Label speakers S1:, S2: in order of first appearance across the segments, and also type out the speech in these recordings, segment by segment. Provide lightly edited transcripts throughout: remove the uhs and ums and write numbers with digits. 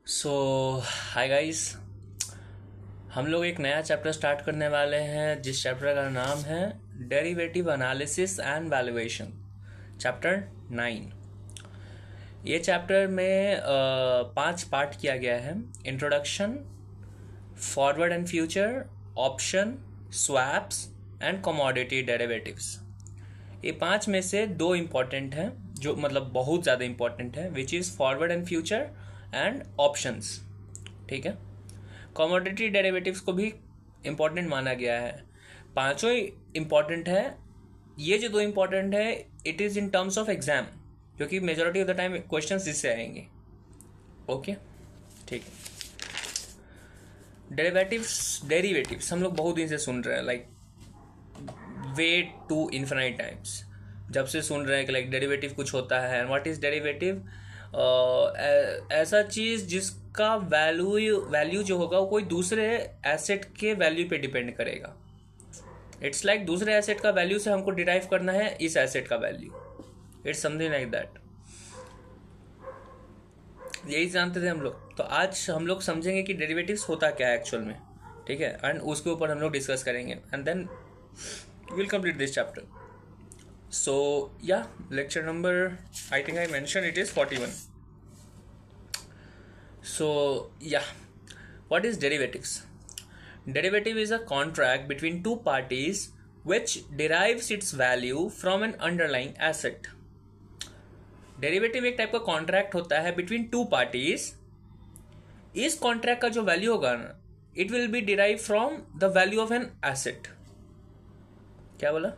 S1: सो hi guys. हम लोग एक नया चैप्टर स्टार्ट करने वाले हैं जिस चैप्टर का नाम है derivative analysis and valuation, chapter 9। ये चैप्टर में 5 पार्ट किया गया है। Introduction, forward and future, option, swaps and commodity derivatives. ये 5 में से 2 इम्पॉर्टेंट हैं, जो मतलब बहुत ज़्यादा इम्पॉर्टेंट है, which is forward and future and options. ठीक है। कमोडिटी डेरिवेटिव्स को भी इम्पॉर्टेंट माना गया है। पांचों ही इम्पॉर्टेंट है। ये जो 2 इम्पॉर्टेंट है, it is in terms of exam, क्योंकि majority of the time question इससे आएंगे। ओके, ठीक है। डेरिवेटिव्स हम लोग बहुत दिन से सुन रहे हैं, like way too infinite times. जब से सुन रहे हैं कि लाइक डेरिवेटिव कुछ होता है। And what is derivative? ऐसा चीज जिसका वैल्यू जो होगा वो कोई दूसरे एसेट के वैल्यू पे डिपेंड करेगा। इट्स लाइक दूसरे एसेट का वैल्यू से हमको डिराइव करना है इस एसेट का value. It's something like that. यही जानते थे हम लोग। तो आज हम लोग समझेंगे कि डेरिवेटिव्स होता क्या है एक्चुअल में। ठीक है। एंड उसके ऊपर हम लोग डिस्कस करेंगे and then we'll complete this chapter. So yeah, lecture number, I think I mentioned it is 41. So yeah, what is derivatives? Derivative is a contract between two parties which derives its value from an underlying asset. Derivative एक type का contract होता है between two parties. इस contract का जो value होगा ना, it will be derive from the value of an asset. क्या बोला?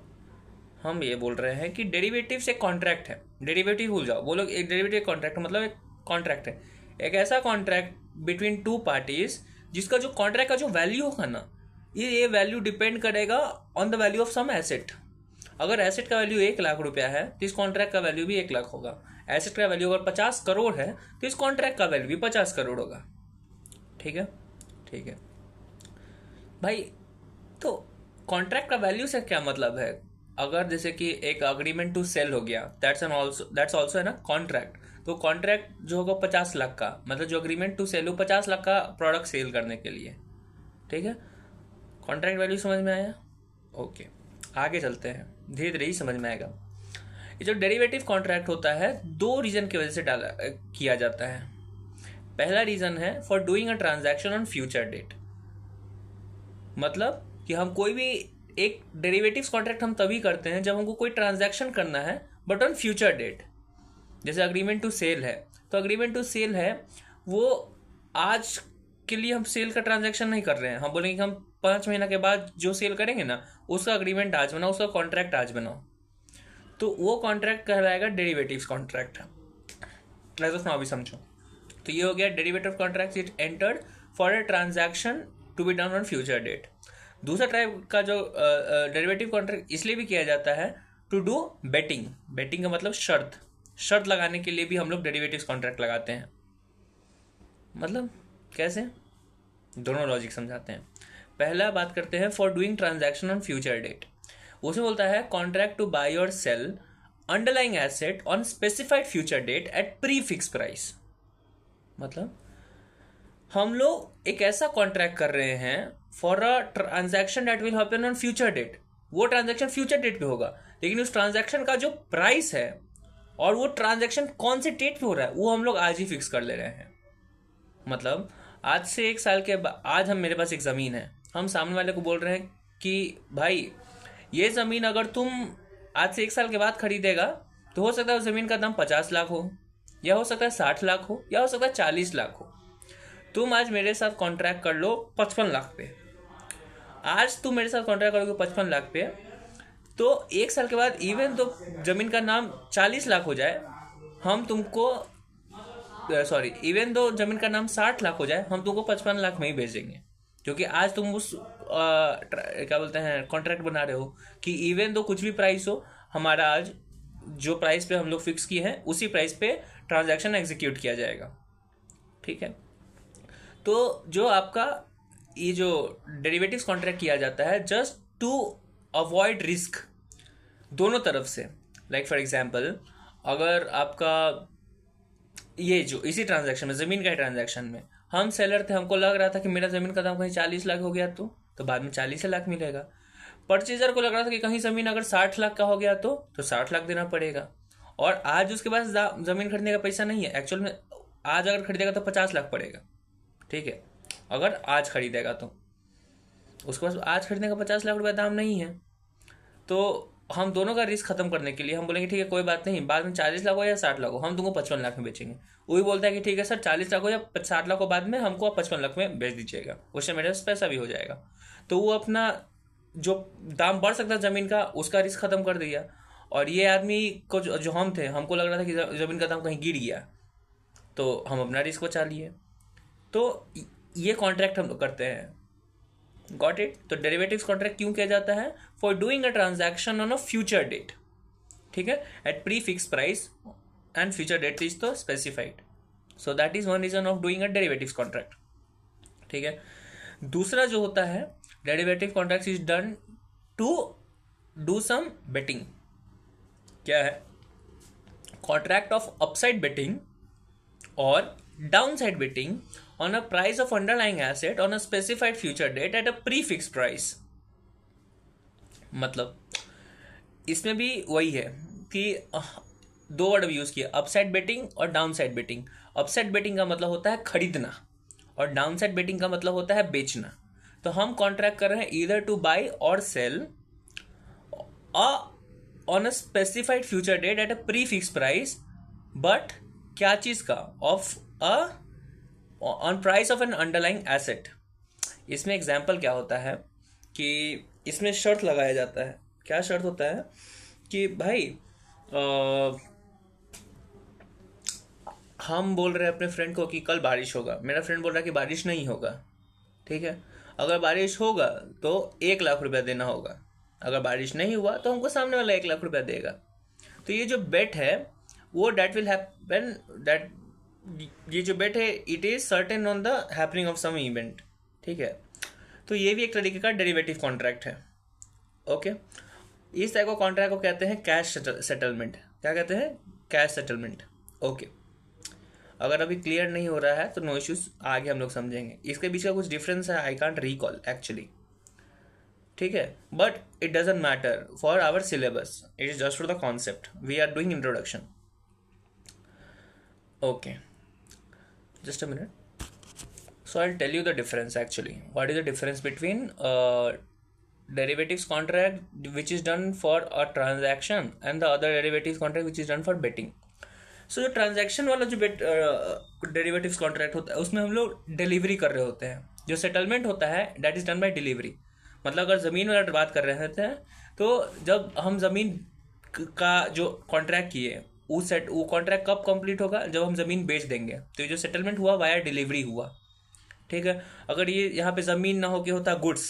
S1: हम ये बोल रहे हैं कि डेरिवेटिव से कॉन्ट्रैक्ट है। डेरिवेटिव भूल जाओ, बोलो एक डेरिवेटिव कॉन्ट्रैक्ट मतलब एक कॉन्ट्रैक्ट है, एक ऐसा कॉन्ट्रैक्ट बिटवीन टू पार्टीज जिसका जो कॉन्ट्रैक्ट का जो वैल्यू होगा ना, ये वैल्यू डिपेंड करेगा on the value of some asset. अगर एसेट का वैल्यू 1 लाख रुपया है तो इस कॉन्ट्रैक्ट का वैल्यू भी 1 लाख होगा। एसेट का वैल्यू अगर 50 करोड़ है तो इस कॉन्ट्रैक्ट का वैल्यू भी 50 करोड़ होगा। ठीक है, ठीक है भाई। तो कॉन्ट्रैक्ट का वैल्यू से क्या मतलब है? अगर जैसे कि एक अग्रीमेंट टू सेल हो गया, दैट्स आल्सो है ना कॉन्ट्रैक्ट। तो कॉन्ट्रैक्ट जो होगा 50 लाख का, मतलब जो अग्रीमेंट टू सेल हो 50 लाख का प्रोडक्ट सेल करने के लिए। ठीक है। कॉन्ट्रैक्ट वैल्यू समझ में आया? ओके, आगे चलते हैं, धीरे धीरे ही समझ में आएगा। ये जो डेरिवेटिव कॉन्ट्रैक्ट होता है 2 रीजन की वजह से किया जाता है। पहला रीजन है for doing a transaction on future date. मतलब कि हम कोई भी एक डेरिवेटिव्स कॉन्ट्रैक्ट हम तभी करते हैं जब हमको कोई ट्रांजैक्शन करना है बट ऑन फ्यूचर डेट। जैसे अग्रीमेंट टू सेल है, तो अग्रीमेंट टू सेल है वो आज के लिए हम सेल का ट्रांजैक्शन नहीं कर रहे हैं। हम बोलेंगे कि हम 5 महीना के बाद जो सेल करेंगे ना, उसका अग्रीमेंट आज बनाओ, उसका कॉन्ट्रैक्ट आज बनाओ। तो वो कॉन्ट्रैक्ट कहलाएगा डेरिवेटिव्स कॉन्ट्रैक्ट। अभी समझो। तो ये हो गया derivative contract it entered for a transaction to be done on future date. दूसरा टाइप का जो डेरिवेटिव कॉन्ट्रैक्ट इसलिए भी किया जाता है टू डू बेटिंग। बेटिंग का मतलब शर्त लगाने के लिए भी हम लोग डेरिवेटिव्स कॉन्ट्रैक्ट लगाते हैं। मतलब कैसे? दोनों लॉजिक समझाते हैं। पहला बात करते हैं for doing transaction on future date. उसमें बोलता है कॉन्ट्रैक्ट टू बाय और sell underlying asset on specified future date at pre fix price. मतलब हम लोग एक ऐसा कॉन्ट्रैक्ट कर रहे हैं for a transaction that will happen on future date. वो ट्रांजैक्शन फ्यूचर डेट पे होगा, लेकिन उस ट्रांजैक्शन का जो प्राइस है और वो ट्रांजैक्शन कौन से डेट पे हो रहा है वो हम लोग आज ही फिक्स कर ले रहे हैं। मतलब आज से 1 साल के बाद, आज हम मेरे पास एक ज़मीन है, हम सामने वाले को बोल रहे हैं कि भाई ये ज़मीन अगर तुम आज से 1 साल के बाद खरीदेगा तो हो सकता है उस ज़मीन का दाम 50 लाख हो, या हो सकता है 60 लाख हो, या हो सकता है 40 लाख हो। तुम आज मेरे साथ कॉन्ट्रैक्ट कर लो 55 लाख पे। आज तुम मेरे साथ कॉन्ट्रैक्ट करोगे 55 लाख पे, तो 1 साल के बाद इवन तो जमीन का नाम 40 लाख हो जाए, हम तुमको इवन दो जमीन का नाम 60 लाख हो जाए, हम तुमको 55 लाख में ही भेजेंगे। क्योंकि आज तुम उस क्या बोलते हैं कॉन्ट्रैक्ट बना रहे हो कि इवन दो कुछ भी प्राइस हो, हमारा आज जो प्राइस पे हम लोग फिक्स किए हैं उसी प्राइस पे ट्रांजैक्शन एग्जीक्यूट किया जाएगा। ठीक है। तो जो आपका ये जो डेरिवेटिव्स कॉन्ट्रैक्ट किया जाता है जस्ट टू अवॉइड रिस्क दोनों तरफ से। लाइक फॉर एग्जांपल, अगर आपका ये जो इसी ट्रांजैक्शन में, जमीन का ट्रांजैक्शन में, हम सेलर थे, हमको लग रहा था कि मेरा जमीन का दाम कहीं 40 लाख हो गया तो बाद में 40 लाख मिलेगा। परचेजर को लग रहा था कि कहीं जमीन अगर 60 लाख का हो गया तो 60 लाख देना पड़ेगा। और आज उसके पास जमीन खरीदने का पैसा नहीं है एक्चुअल में। आज अगर खरीदेगा तो 50 लाख पड़ेगा, ठीक है, अगर आज खरीदेगा तो उसके पास आज खरीदने का 50 लाख रुपया दाम नहीं है। तो हम दोनों का रिस्क खत्म करने के लिए हम बोलेंगे ठीक है कोई बात नहीं, बाद में 40 लाख हो या 60 लाख हो, हम तुमको 55 लाख में बेचेंगे। वो भी बोलता है कि ठीक है सर 40 लाख हो या 60 लाख हो, बाद में हमको आप 55 लाख में बेच दीजिएगा, उससे मेरे पास पैसा भी हो जाएगा। तो वो अपना जो दाम बढ़ सकता है जमीन का, उसका रिस्क खत्म कर दिया। और ये आदमी को जो हम थे, हमको लग रहा था कि जमीन का दाम कहीं गिर गया, तो हम अपना रिस्क बचा लिए। तो ये कॉन्ट्रैक्ट हम लोग करते हैं। Got it. तो डेरिवेटिव्स कॉन्ट्रैक्ट क्यों किया जाता है? For doing a transaction on a future date, ठीक है, at pre fix price and future date is तो specified. So that is one reason of doing a derivatives contract, ठीक है। दूसरा जो होता है, derivative contract is done to do some betting. क्या है? कॉन्ट्रैक्ट ऑफ अपसाइड बेटिंग और downside betting on a price of underlying asset on a specified future date at a prefixed price। मतलब इसमें भी वही है कि दो वर्ड यूज किया, अपसाइड बेटिंग और डाउनसाइड बेटिंग। अपसाइड बेटिंग का मतलब होता है खरीदना और डाउनसाइड बेटिंग का मतलब होता है बेचना। तो हम कॉन्ट्रैक्ट कर रहे हैं ईदर टू बाई और sell on a specified future date at a pre fix price, but क्या चीज का? Off on price of an underlying asset. इसमें एग्जाम्पल क्या होता है कि इसमें शर्त लगाया जाता है। क्या शर्त होता है कि भाई हम बोल रहे हैं अपने फ्रेंड को कि कल बारिश होगा, मेरा फ्रेंड बोल रहा है कि बारिश नहीं होगा, ठीक है। अगर बारिश होगा तो 1 लाख रुपया देना होगा, अगर बारिश नहीं हुआ तो हमको सामने वाला 1 लाख रुपया देगा। तो ये जो बेट है वो डेट विल हैपन, दैट ये जो बेट है it is certain on the happening of some event, ठीक है। तो ये भी एक तरीके का डेरिवेटिव कॉन्ट्रैक्ट है। ओके, इस टाइप का कॉन्ट्रैक्ट को कहते हैं कैश सेटलमेंट। क्या कहते हैं? Cash settlement. ओके, अगर अभी क्लियर नहीं हो रहा है तो नो इश्यूज, आगे हम लोग समझेंगे। इसके बीच का कुछ डिफरेंस है, आई कांट रिकॉल एक्चुअली, ठीक है, but it doesn't matter for our syllabus, it is just for the concept, we are doing introduction. Okay, just a minute. So I'll tell you the difference actually. What is the difference between derivatives contract which is done for a transaction and the other derivatives contract which is done for betting? So जो transaction वाला जो derivatives contract होता है उसमें हम लोग delivery कर रहे होते हैं। जो सेटलमेंट होता है that is done by delivery. मतलब अगर ज़मीन वाला बात कर रहे होते हैं तो जब हम ज़मीन का जो कॉन्ट्रैक्ट किए वो कॉन्ट्रैक्ट कब कंप्लीट होगा? जब हम ज़मीन बेच देंगे। तो ये जो सेटलमेंट हुआ वाया डिलीवरी हुआ, ठीक है। अगर ये यहाँ पे ज़मीन ना हो के होता गुड्स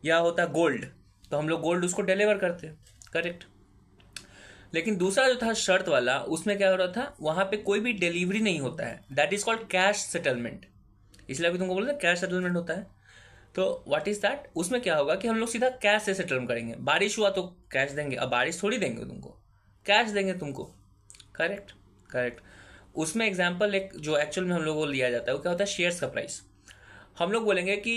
S1: या होता गोल्ड तो हम लोग गोल्ड उसको डिलीवर करते, करेक्ट। लेकिन दूसरा जो था शर्त वाला, उसमें क्या हो रहा था, वहाँ पे कोई भी डिलीवरी नहीं होता है, that is called cash settlement. इसलिए अभी तुमको बोलते हैं कैश सेटलमेंट होता है। तो व्हाट इज दैट? उसमें क्या होगा कि हम लोग सीधा कैश से सेटल करेंगे। बारिश हुआ तो कैश देंगे, अब बारिश थोड़ी देंगे तुमको, कैश देंगे तुमको, करेक्ट करेक्ट। उसमें एग्जाम्पल एक जो एक्चुअल में हम लोग को लिया जाता है वो क्या होता है, शेयर्स का प्राइस। हम लोग बोलेंगे कि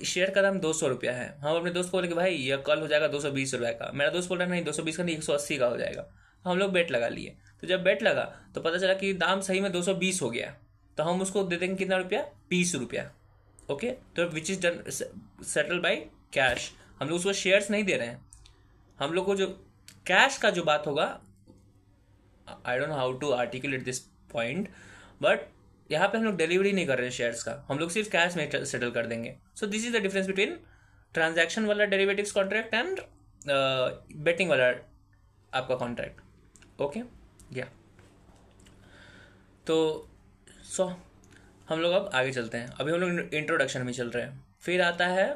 S1: शेयर का दाम 200 रुपया है। हम अपने दोस्त को बोलेंगे भाई ये कल हो जाएगा 220 रुपये का। मेरा दोस्त बोल रहा है नहीं 220 का नहीं 180 का हो जाएगा। हम लोग बेट लगा लिए। तो जब बेट लगा तो पता चला कि दाम सही में 220 हो गया, तो हम उसको दे देंगे कितना रुपया, 20 रुपया। ओके, तो which is done settle by cash. हम लोग उसको शेयर्स नहीं दे रहे हैं। हम लोग को जो कैश का जो बात होगा, I don't know how to articulate this point, but यहाँ पे हम लोग डिलीवरी नहीं कर रहे हैं शेयर्स का, हम लोग सिर्फ कैश में सेटल कर देंगे। So this is the difference between transaction वाला डेरिवेटिव्स कॉन्ट्रैक्ट एंड बेटिंग वाला आपका कॉन्ट्रैक्ट। ओके, या तो सो हम लोग अब आगे चलते हैं। अभी हम लोग इंट्रोडक्शन में चल रहे हैं। फिर आता है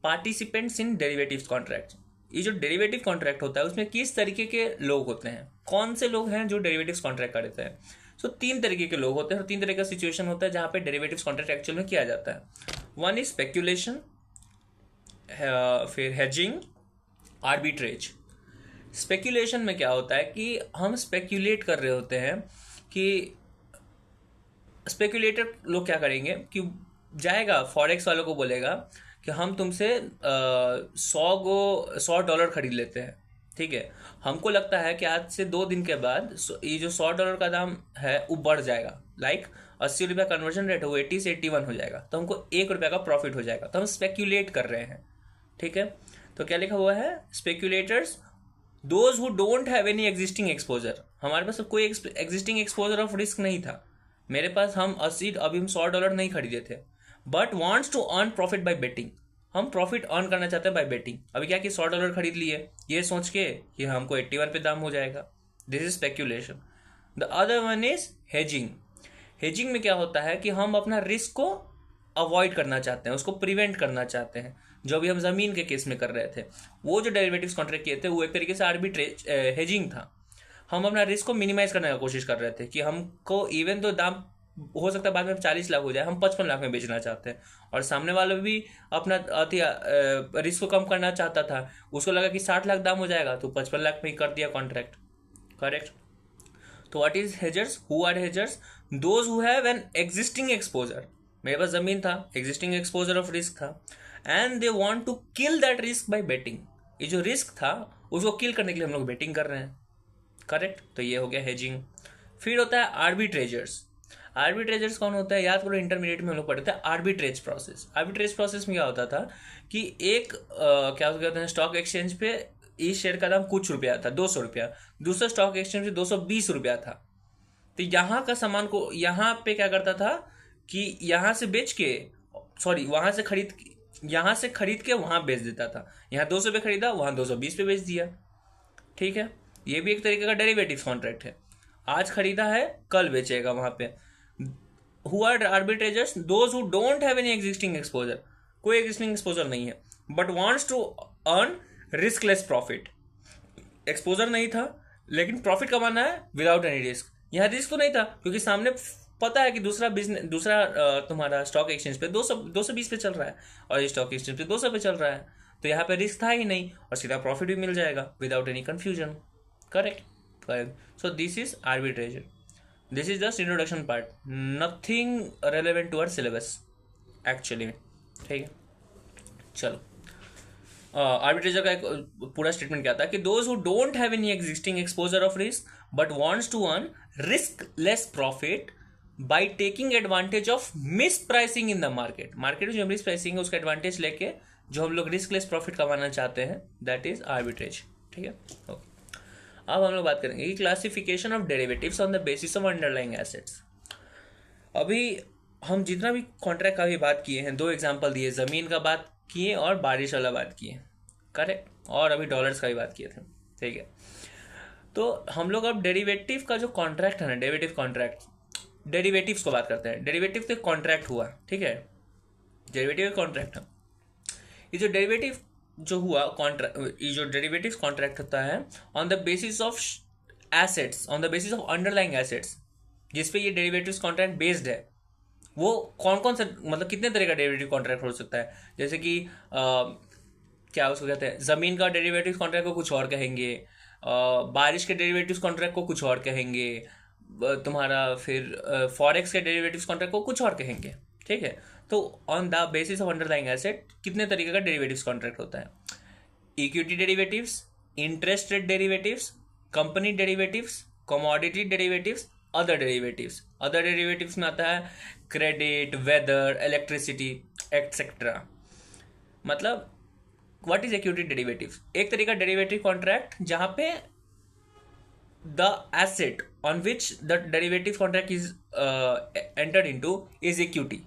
S1: पार्टिसिपेंट्स इन डेरिवेटिव्स कॉन्ट्रैक्ट। ये जो डेरिवेटिव कॉन्ट्रैक्ट होता है उसमें किस तरीके के लोग होते हैं, कौन से लोग हैं जो डेरिवेटिव्स कॉन्ट्रैक्ट करते हैं? सो 3 तरीके के लोग होते हैं और 3 तरह का सिचुएशन होता है जहां पे डेरिवेटिव्स कॉन्ट्रैक्ट एक्चुअल में किया जाता है। वन इज स्पेक्यूलेशन, फिर हेजिंग, आर्बिट्रेज। स्पेक्यूलेशन में क्या होता है कि हम स्पेक्यूलेट कर रहे होते हैं कि स्पेकुलेटर लोग क्या करेंगे कि जाएगा फॉरेक्स वालों को बोलेगा कि हम तुमसे 100 डॉलर खरीद लेते हैं, ठीक है। हमको लगता है कि आज से 2 दिन के बाद ये जो $100 का दाम है वो बढ़ जाएगा, लाइक ₹80 कन्वर्जन रेट है, वो 80 से 81 हो जाएगा, तो हमको ₹1 का प्रॉफिट हो जाएगा, तो हम स्पेक्यूलेट कर रहे हैं, ठीक है। तो क्या लिखा हुआ है, speculators those who don't have any existing exposure. हमारे पास कोई एग्जिस्टिंग एक्सपोजर ऑफ रिस्क नहीं था, मेरे पास हम अभी हम $100 नहीं खरीदे थे, but wants to earn profit by betting. हम प्रॉफिट अर्न करना चाहते हैं बाय बेटिंग। अभी क्या कि $100 खरीद लिए ये सोच के कि हमको 81 पे दाम हो जाएगा, this is speculation. The other one is hedging. Hedging में क्या होता है कि हम अपना रिस्क को अवॉइड करना चाहते हैं, उसको प्रिवेंट करना चाहते हैं, जो अभी हम जमीन के केस में कर रहे थे। वो जो डेरिवेटिव्स कॉन्ट्रैक्ट किए थे वो एक तरीके से आर्बिट्रेज हेजिंग था। हम अपना रिस्क को मिनिमाइज करने की कोशिश कर रहे थे कि हमको इवन तो दाम हो सकता है बाद में 40 लाख हो जाए, हम 55 लाख में बेचना चाहते हैं, और सामने वाला भी अपना रिस्क को कम करना चाहता था, उसको लगा कि 60 लाख दाम हो जाएगा तो 55 लाख में ही कर दिया कॉन्ट्रैक्ट, करेक्ट। तो what is hedgers? Who are hedgers? Those who have an existing exposure. मेरे पास जमीन था, एग्जिस्टिंग एक्सपोजर ऑफ रिस्क था, and they want to kill that risk by betting. ये जो रिस्क था उसको किल करने के लिए हम लोग बेटिंग कर रहे हैं, करेक्ट। तो ये हो गया हेजिंग। फिर होता है आर्बिट्रेजर्स। आर्बिट्रेजर्स कौन होता है? याद करो, इंटरमीडिएट में हम लोग पढ़े थे आर्बिट्रेज प्रोसेस। आर्बिट्रेज प्रोसेस में क्या होता था कि एक क्या कहते हैं, स्टॉक एक्सचेंज पे इस शेयर का दाम कुछ रुपया था, ₹200, दूसरा स्टॉक एक्सचेंज पे ₹220 था। तो यहाँ का सामान को यहाँ पे क्या करता था कि यहाँ से बेच के, सॉरी यहाँ से खरीद के वहाँ बेच देता था। यहाँ 200 पे खरीदा, वहाँ 220 पे बेच दिया, ठीक है। ये भी एक तरीके का डेरिवेटिव कॉन्ट्रैक्ट है, आज खरीदा है कल बेचेगा वहां पे। Who are arbitrageurs? Those who don't have any existing exposure. कोई एग्जिस्टिंग एक्सपोजर नहीं है, but wants to earn riskless profit. Exposure नहीं था लेकिन प्रॉफिट कमाना है विदाउट एनी रिस्क। यहाँ रिस्क तो नहीं था क्योंकि सामने पता है कि दूसरा तुम्हारा स्टॉक एक्सचेंज पे 220 पे चल रहा है और स्टॉक एक्सचेंज पे 200 पे चल रहा है, तो यहाँ पे रिस्क था ही नहीं और सीधा प्रॉफिट भी मिल जाएगा without any confusion, correct. So this is arbitrage. This is just introduction part. Nothing relevant to our syllabus actually. ठीक है, चलो। आर्बिट्रेजर का एक पूरा स्टेटमेंट क्या था कि those who don't have any existing exposure of risk but wants to earn riskless profit by taking advantage of mispricing in the market. Market में जो मिस प्राइसिंग है उसका एडवांटेज लेके जो हम लोग रिस्क लेस प्रॉफिट कमाना चाहते हैं, दैट इज आर्बिट्रेज, ठीक है। ओके, अब हम लोग बात करेंगे कि classification of derivatives on the basis of underlying assets. अभी हम जितना भी कॉन्ट्रैक्ट का भी बात किए हैं, 2 एग्जांपल दिए, जमीन का बात किए और बारिश वाला बात किए, करेक्ट, और अभी डॉलर्स का भी बात किए थे, ठीक है। तो हम लोग अब डेरिवेटिव का जो कॉन्ट्रैक्ट है ना, डेरिवेटिव्स को बात करते हैं। डेरिवेटिव तो कॉन्ट्रैक्ट हुआ, ठीक है, डेरिवेटिव कॉन्ट्रैक्ट है। ये जो डेरिवेटिव जो हुआ कॉन्ट्रैक्ट, ये जो डेरिवेटिव्स कॉन्ट्रैक्ट होता है on the basis of assets, on the basis of underlying assets, जिसपे ये डेरिवेटिव्स कॉन्ट्रैक्ट बेस्ड है, वो कौन कौन सा, मतलब कितने तरह का डेरिवेटिव कॉन्ट्रैक्ट हो सकता है। जैसे कि क्या उसको कहते हैं, जमीन का डेरिवेटिव कॉन्ट्रैक्ट को कुछ और कहेंगे, बारिश के डेरिवेटिव कॉन्ट्रैक्ट को कुछ और कहेंगे, तुम्हारा फिर फॉरेक्स के डेरिवेटिव कॉन्ट्रैक्ट को कुछ और कहेंगे, ठीक है। तो on the basis of underlying asset कितने तरीके का डेरिवेटिव्स कॉन्ट्रैक्ट होता है? Equity derivatives, interest rate derivatives, company derivatives, commodity derivatives, other derivatives. Other derivatives में आता है क्रेडिट, वेदर, इलेक्ट्रिसिटी एक्सेट्रा। मतलब व्हाट इज इक्विटी डेरिवेटिव्स? एक तरीका डेरिवेटिव कॉन्ट्रैक्ट जहां पे the asset on which the derivative contract is entered into is equity.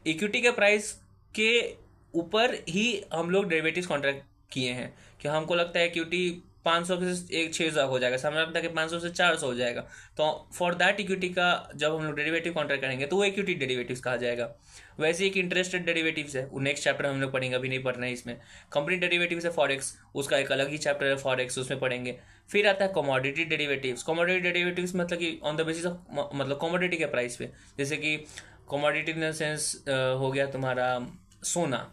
S1: Equity के price के ऊपर ही हम लोग डेरिवेटिव कॉन्ट्रैक्ट किए हैं कि हमको लगता है इक्विटी 500 से 600 हो जाएगा, सामने लगता है कि 500 से 400 हो जाएगा, तो फॉर दैट इक्विटी का जब हम लोग डेरिवेटिव कॉन्ट्रैक्ट करेंगे तो वो इक्विटी डेरिवेटिव्स कहा जाएगा। वैसे एक इंटरेस्ट रेट डेरिवेटिव्स है, वो नेक्स्ट चैप्टर में हम लोग पढ़ेंगे, अभी नहीं पढ़ना है इसमें। कंपनी डेरिवेटिव्स है फॉरेक्स, उसका एक अलग ही चैप्टर है फॉरेक्स, उसमें पढ़ेंगे। फिर आता है कमोडिटी डेरिवेटिव्स। कमोडिटी डेरिवेटिव्स मतलब कि ऑन द बेसिस ऑफ, मतलब कमोडिटी के प्राइस पे, जैसे कि कमोडिटी इन द सेंस हो गया तुम्हारा सोना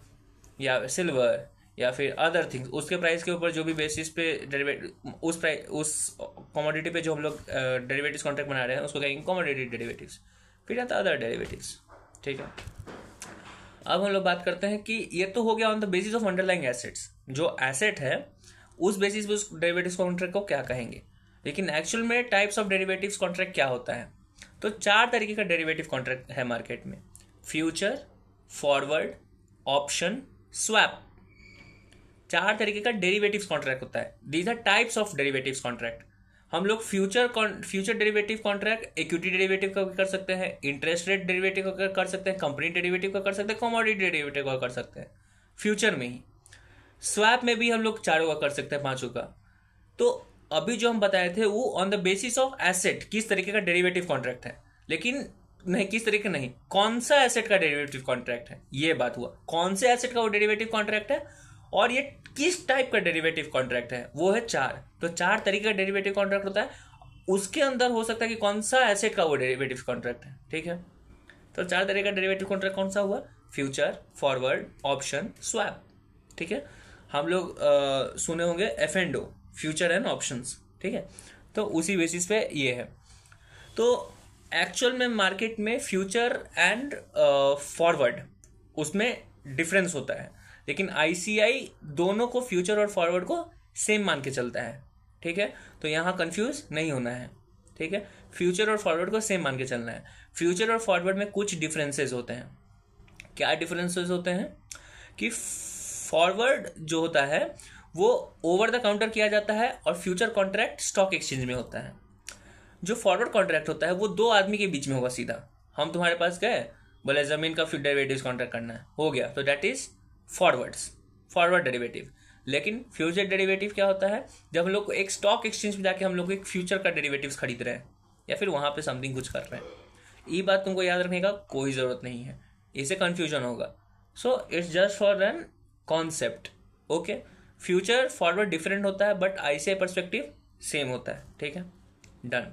S1: या सिल्वर या फिर अदर थिंग्स, उसके प्राइस के ऊपर जो भी बेसिस पे डेरिवेटिव, उस कमोडिटी पे जो हम लोग डेरिवेटिव्स कॉन्ट्रैक्ट बना रहे हैं उसको कहेंगे कमोडिटी डेरिवेटिव्स, फिर आता है अदर डेरिवेटिव्स। ठीक है, अब हम लोग बात करते हैं कि ये तो हो गया on the basis of underlying assets, जो एसेट है उस बेसिस पे उस डेरिवेटिव्स कॉन्ट्रैक्ट को क्या कहेंगे। लेकिन एक्चुअल में टाइप्स ऑफ डेरिवेटिव्स कॉन्ट्रैक्ट क्या होता है, तो 4 तरीके का डेरिवेटिव कॉन्ट्रैक्ट है मार्केट में, फ्यूचर, फॉरवर्ड, ऑप्शन, स्वैप। 4 तरीके का डेरिवेटिव्स कॉन्ट्रैक्ट होता है। These are types of derivatives contract. हम लोग future derivative contract equity derivative का कर सकते हैं, इंटरेस्ट रेट डेरिवेटिव का कर सकते हैं, कंपनी डेरिवेटिव का कर सकते हैं, कमोडिटी डेरिवेटिव का कर सकते हैं फ्यूचर में ही। स्वैप में भी हम लोग चारों का कर सकते हैं, 5 का। तो अभी जो हम बताए थे वो on the basis of asset किस तरीके का डेरिवेटिव कॉन्ट्रैक्ट है, लेकिन नहीं किस तरीके नहीं, कौन सा एसेट का डेरिवेटिव कॉन्ट्रैक्ट है, ये बात हुआ। कौन से एसेट का वो डेरिवेटिव कॉन्ट्रैक्ट है और ये किस टाइप का डेरिवेटिव कॉन्ट्रैक्ट है, वो है 4। तो 4 तरीके का डेरिवेटिव कॉन्ट्रैक्ट होता है, उसके अंदर हो सकता है कि कौन सा एसेट का वो डेरिवेटिव कॉन्ट्रैक्ट है। ठीक है, तो 4 तरीके का डेरिवेटिव कॉन्ट्रैक्ट कौन सा हुआ, फ्यूचर, फॉरवर्ड, ऑप्शन, स्वैप। ठीक है, हम लोग सुने होंगे F&O, फ्यूचर एंड ऑप्शंस। ठीक है, तो उसी बेसिस पे ये है। तो एक्चुअल में मार्केट में फ्यूचर एंड फॉरवर्ड उसमें डिफरेंस होता है, लेकिन ICI दोनों को, फ्यूचर और फॉरवर्ड को सेम मान के चलता है। ठीक है, तो यहाँ कंफ्यूज नहीं होना है। ठीक है, फ्यूचर और फॉरवर्ड को सेम मान के चलना है। फ्यूचर और फॉरवर्ड में कुछ डिफरेंसेस होते हैं। क्या डिफरेंसेस होते हैं कि फॉरवर्ड जो होता है वो ओवर द काउंटर किया जाता है और फ्यूचर कॉन्ट्रैक्ट स्टॉक एक्सचेंज में होता है। जो फॉरवर्ड कॉन्ट्रैक्ट होता है वो 2 आदमी के बीच में होगा सीधा। हम तुम्हारे पास गए, बोले जमीन का डेरिवेटिव्स कॉन्ट्रैक्ट करना है, हो गया, तो दैट इज फॉरवर्ड डेरिवेटिव। लेकिन फ्यूचर डेरिवेटिव क्या होता है, जब हम लोग एक स्टॉक एक्सचेंज में जाके हम लोग एक फ्यूचर का डेरिवेटिव्स खरीद रहे हैं या फिर वहां पे समथिंग कुछ कर रहे हैं। ये बात तुमको याद रखने का कोई जरूरत नहीं है, इससे कंफ्यूजन होगा। So it's just for an concept. Okay, future forward different होता है बट ICI परस्पेक्टिव सेम होता है। ठीक है, done.